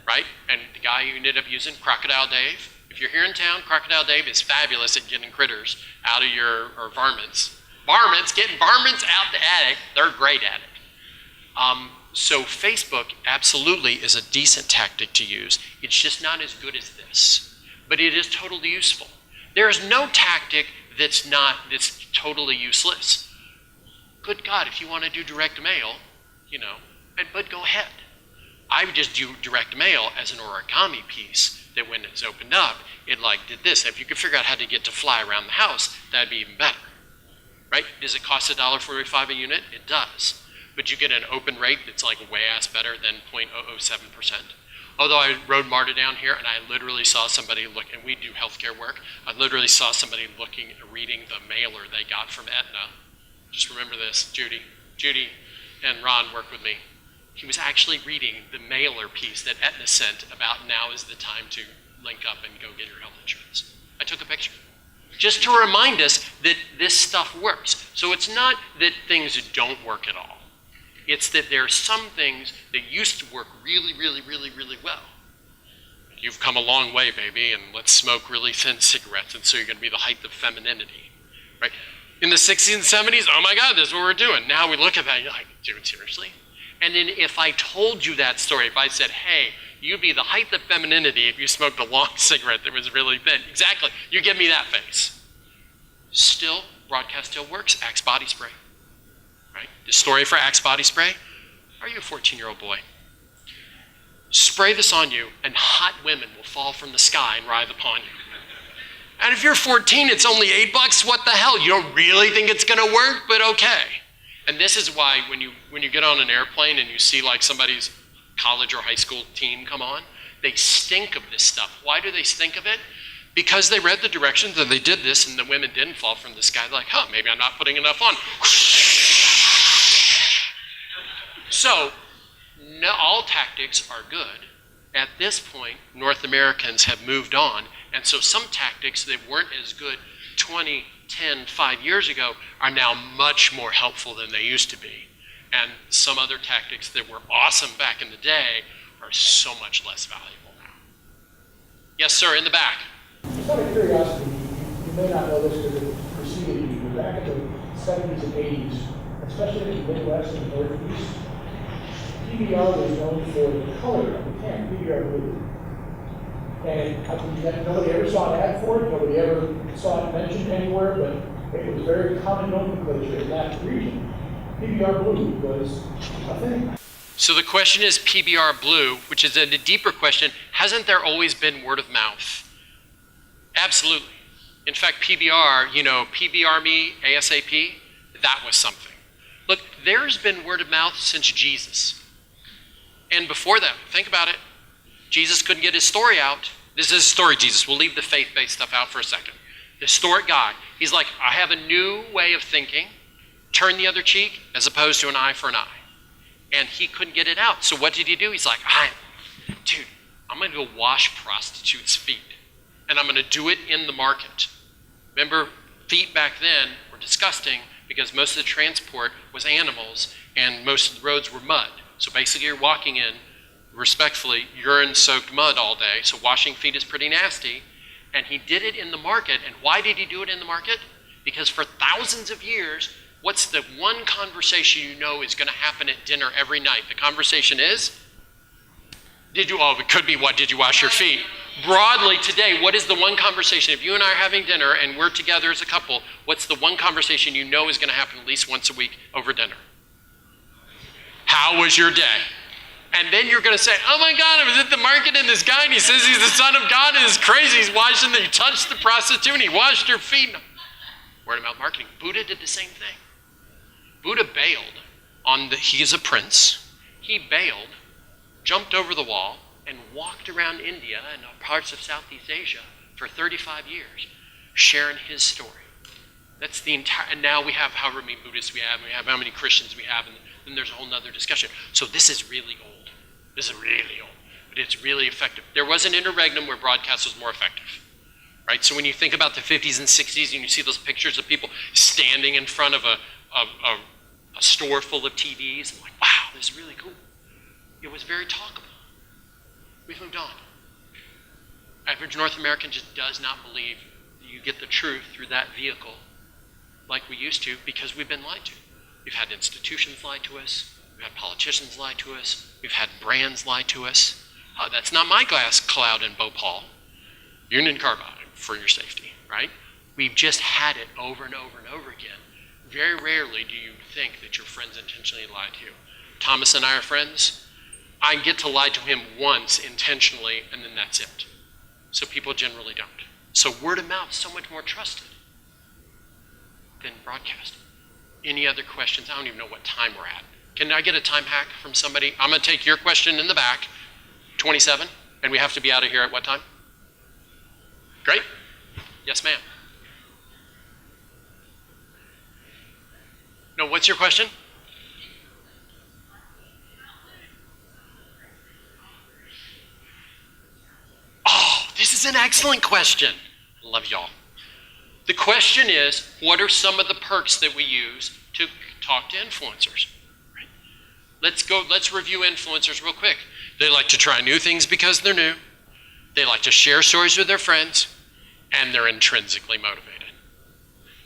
Right? And the guy who ended up using Crocodile Dave. If you're here in town, Crocodile Dave is fabulous at getting critters out of or varmints. Getting varmints out the attic, they're great at it. So Facebook absolutely is a decent tactic to use. It's just not as good as this, but it is totally useful. There is no tactic that's totally useless. Good God, if you want to do direct mail, but go ahead. I would just do direct mail as an origami piece that when it's opened up, it did this. If you could figure out how to get to fly around the house, that'd be even better, right? Does it cost $1.45 a unit? It does. But you get an open rate that's way ass better than 0.007%. Although I rode MARTA down here and I literally saw somebody look, and we do healthcare work, I literally saw somebody reading the mailer they got from Aetna. Just remember this, Judy and Ron work with me. He was actually reading the mailer piece that Aetna sent about now is the time to link up and go get your health insurance. I took a picture. Just to remind us that this stuff works. So it's not that things don't work at all. It's that there are some things that used to work really, really, really, really well. You've come a long way, baby, and let's smoke really thin cigarettes, and so you're gonna be the height of femininity, right? In the 60s and 70s, oh my God, this is what we're doing. Now we look at that, and you're like, dude, seriously? And then if I told you that story, if I said, hey, you'd be the height of femininity if you smoked a long cigarette that was really thin. Exactly, you give me that face. Still, broadcast still works, Axe body spray, right? The story for Axe body spray, are you a 14-year-old boy? Spray this on you and hot women will fall from the sky and writhe upon you. And if you're 14, it's only $8, what the hell? You don't really think it's gonna work, but okay. And this is why when you get on an airplane and you see somebody's college or high school team come on, they stink of this stuff. Why do they stink of it? Because they read the directions and they did this and the women didn't fall from the sky. They're like, huh, maybe I'm not putting enough on. So, all tactics are good. At this point, North Americans have moved on, and so some tactics that weren't as good 20, 10, 5 years ago are now much more helpful than they used to be. And some other tactics that were awesome back in the day are so much less valuable now. Yes, sir, in the back. Just out of curiosity, you may not know this because it preceded you, but back in the 70s and 80s, especially in the Midwest and Northeast, PBR was known for the color of the can, PBR blue. And nobody ever saw an ad for it, nobody ever saw it mentioned anywhere, but it was very common nomenclature in that region. PBR blue was a thing. So the question is PBR blue, which is a deeper question. Hasn't there always been word of mouth? Absolutely. In fact, PBR, PBR me ASAP, that was something. Look, there's been word of mouth since Jesus. And before that, think about it. Jesus couldn't get his story out. This is his story, Jesus. We'll leave the faith-based stuff out for a second. Historic guy. He's like, I have a new way of thinking. Turn the other cheek as opposed to an eye for an eye. And he couldn't get it out. So what did he do? He's like, dude, I'm going to go wash prostitutes' feet. And I'm going to do it in the market. Remember, feet back then were disgusting because most of the transport was animals and most of the roads were mud. So basically you're walking in, respectfully, urine-soaked mud all day. So washing feet is pretty nasty. And he did it in the market. And why did he do it in the market? Because for thousands of years, what's the one conversation you know is going to happen at dinner every night? The conversation is, it could be, what, did you wash your feet? Broadly today, what is the one conversation? If you and I are having dinner and we're together as a couple, what's the one conversation you know is going to happen at least once a week over dinner? How was your day? And then you're going to say, oh my God, I was at the market and this guy and he says he's the son of God and it's crazy. He's washing, he touched the prostitute and he washed her feet. Word of mouth marketing. Buddha did the same thing. Buddha bailed on he's a prince. He bailed, jumped over the wall, and walked around India and parts of Southeast Asia for 35 years, sharing his story. That's the entire, and now we have however many Buddhists we have how many Christians we have, and then there's a whole nother discussion. So this is really old. This is really old, but it's really effective. There was an interregnum where broadcast was more effective. Right? So when you think about the 50s and 60s and you see those pictures of people standing in front of a store full of TVs, and like, wow, this is really cool. It was very talkable. We've moved on. Average North American just does not believe you get the truth through that vehicle like we used to because we've been lied to. We've had institutions lie to us. We've had politicians lie to us. We've had brands lie to us. That's not my glass cloud in Bhopal. Union Carbide for your safety, right? We've just had it over and over and over again. Very rarely do you think that your friends intentionally lied to you. Thomas and I are friends. I get to lie to him once intentionally, and then that's it. So people generally don't. So word of mouth is so much more trusted than broadcast. Any other questions? I don't even know what time we're at. Can I get a time hack from somebody? I'm going to take your question in the back, 27, and we have to be out of here at what time? Great. Yes, ma'am. No, what's your question? Oh, this is an excellent question. Love y'all. The question is, what are some of the perks that we use to talk to influencers? Right? Let's review influencers real quick. They like to try new things because they're new. They like to share stories with their friends, and they're intrinsically motivated.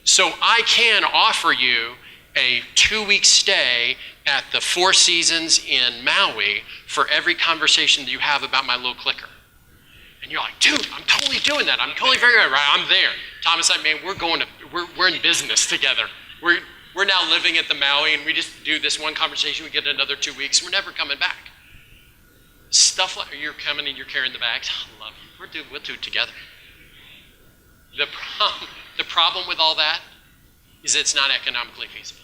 So I can offer you a 2-week stay at the Four Seasons in Maui for every conversation that you have about my little clicker. And you're like, dude, I'm totally doing that. I'm totally figuring it out, right? I'm there. Thomas, man, we're in business together. We're now living at the Maui, and we just do this one conversation. We get another 2 weeks. We're never coming back. Stuff like you're coming and you're carrying the bags. I love you. We'll do it together. The problem with all that is it's not economically feasible.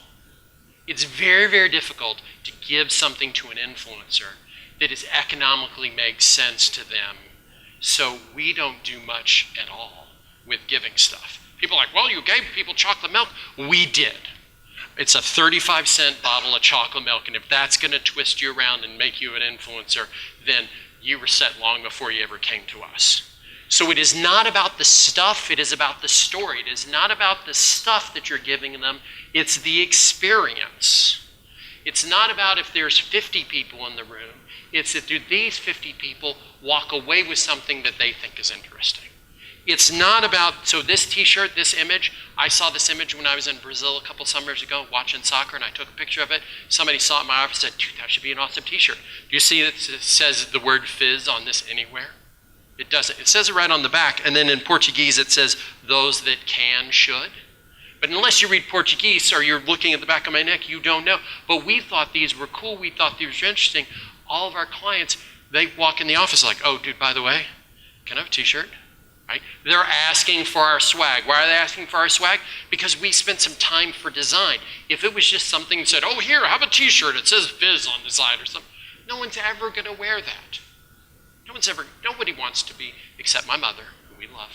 It's very, very difficult to give something to an influencer that is economically makes sense to them. So we don't do much at all with giving stuff. People are like, well, you gave people chocolate milk. We did. It's a 35-cent bottle of chocolate milk, and if that's going to twist you around and make you an influencer, then you were set long before you ever came to us. So it is not about the stuff, it is about the story. It is not about the stuff that you're giving them, it's the experience. It's not about if there's 50 people in the room, it's that do these 50 people walk away with something that they think is interesting. It's not about, so this t-shirt, this image, I saw this image when I was in Brazil a couple summers ago watching soccer, and I took a picture of it. Somebody saw it in my office and said, dude, that should be an awesome t-shirt. Do you see that it says the word fizz on this anywhere? It doesn't. It says it right on the back, and then in Portuguese it says, those that can should. But unless you read Portuguese or you're looking at the back of my neck, you don't know. But we thought these were cool. We thought these were interesting. All of our clients, they walk in the office like, oh, dude, by the way, can I have a t-shirt? Right? They're asking for our swag. Why are they asking for our swag? Because we spent some time for design. If it was just something that said, oh, here, have a t-shirt. It says Fizz on the side or something. No one's ever going to wear that. Nobody wants to be, except my mother, who we love.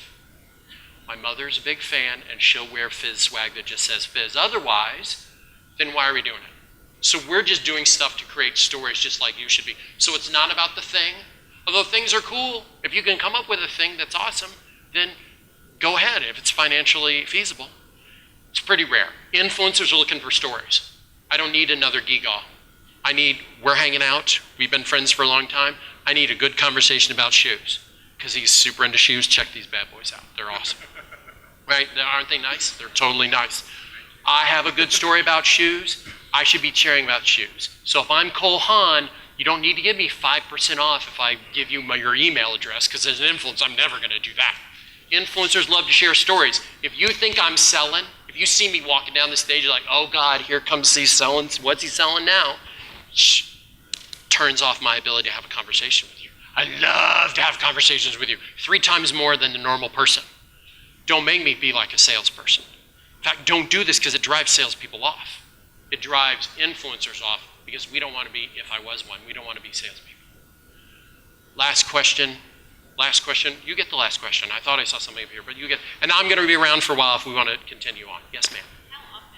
My mother's a big fan, and she'll wear Fizz swag that just says Fizz. Otherwise, then why are we doing it? So we're just doing stuff to create stories just like you should be. So it's not about the thing. Although things are cool, if you can come up with a thing that's awesome, then go ahead if it's financially feasible. It's pretty rare. Influencers are looking for stories. I don't need another gigaw. We're hanging out, we've been friends for a long time. I need a good conversation about shoes. Because he's super into shoes, check these bad boys out. They're awesome. Right? Aren't they nice? They're totally nice. I have a good story about shoes. I should be cheering about shoes. So if I'm Cole Haan, you don't need to give me 5% off if I give you your email address, because as an influencer, I'm never going to do that. Influencers love to share stories. If you think I'm selling, if you see me walking down the stage, you're like, oh God, here comes he selling. What's he selling now? Turns off my ability to have a conversation with you. I love to have conversations with you 3 times more than the normal person. Don't make me be like a salesperson. In fact, don't do this because it drives salespeople off. It drives influencers off because we don't want to be, if I was one, we don't want to be salespeople. Last question. You get the last question. I thought I saw something up here, but you get, and I'm going to be around for a while if we want to continue on. Yes, ma'am. How often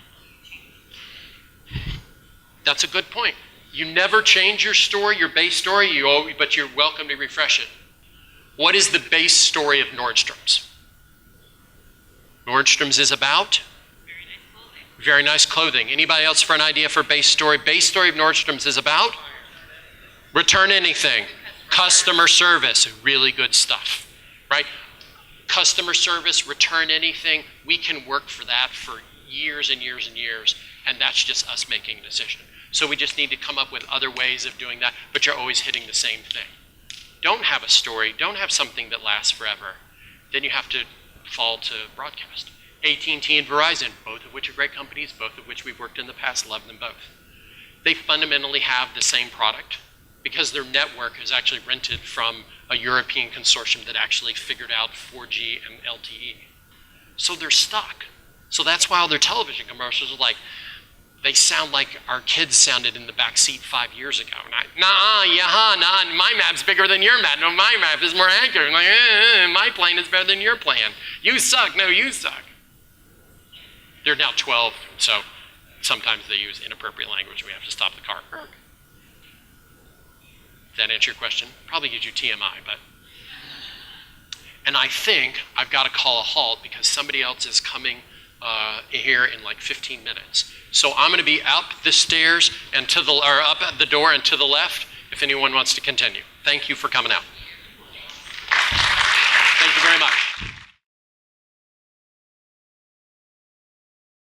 do you change? That's a good point. You never change your story, your base story, but you're welcome to refresh it. What is the base story of Nordstrom's? Nordstrom's is about? Very nice clothing. Very nice clothing. Anybody else for an idea for base story? Base story of Nordstrom's is about? Return anything. Customer service. Really good stuff, right? Customer service, return anything. We can work for that for years and years and years, and that's just us making a decision. So we just need to come up with other ways of doing that, but you're always hitting the same thing. Don't have a story, don't have something that lasts forever. Then you have to fall to broadcast. AT&T and Verizon, both of which are great companies, both of which we've worked in the past, love them both. They fundamentally have the same product because their network is actually rented from a European consortium that actually figured out 4G and LTE. So they're stuck. So that's why all their television commercials are like, they sound like our kids sounded in the back seat 5 years ago. My map's bigger than your map. No, my map is more accurate. Like, my plan is better than your plan. You suck. No, you suck. They're now 12, so sometimes they use inappropriate language. We have to stop the car. Does that answer your question? Probably gives you TMI, but. And I think I've got to call a halt because somebody else is coming here in like 15 minutes. So I'm going to be up the stairs and up at the door and to the left if anyone wants to continue. Thank you for coming out. Thank you very much.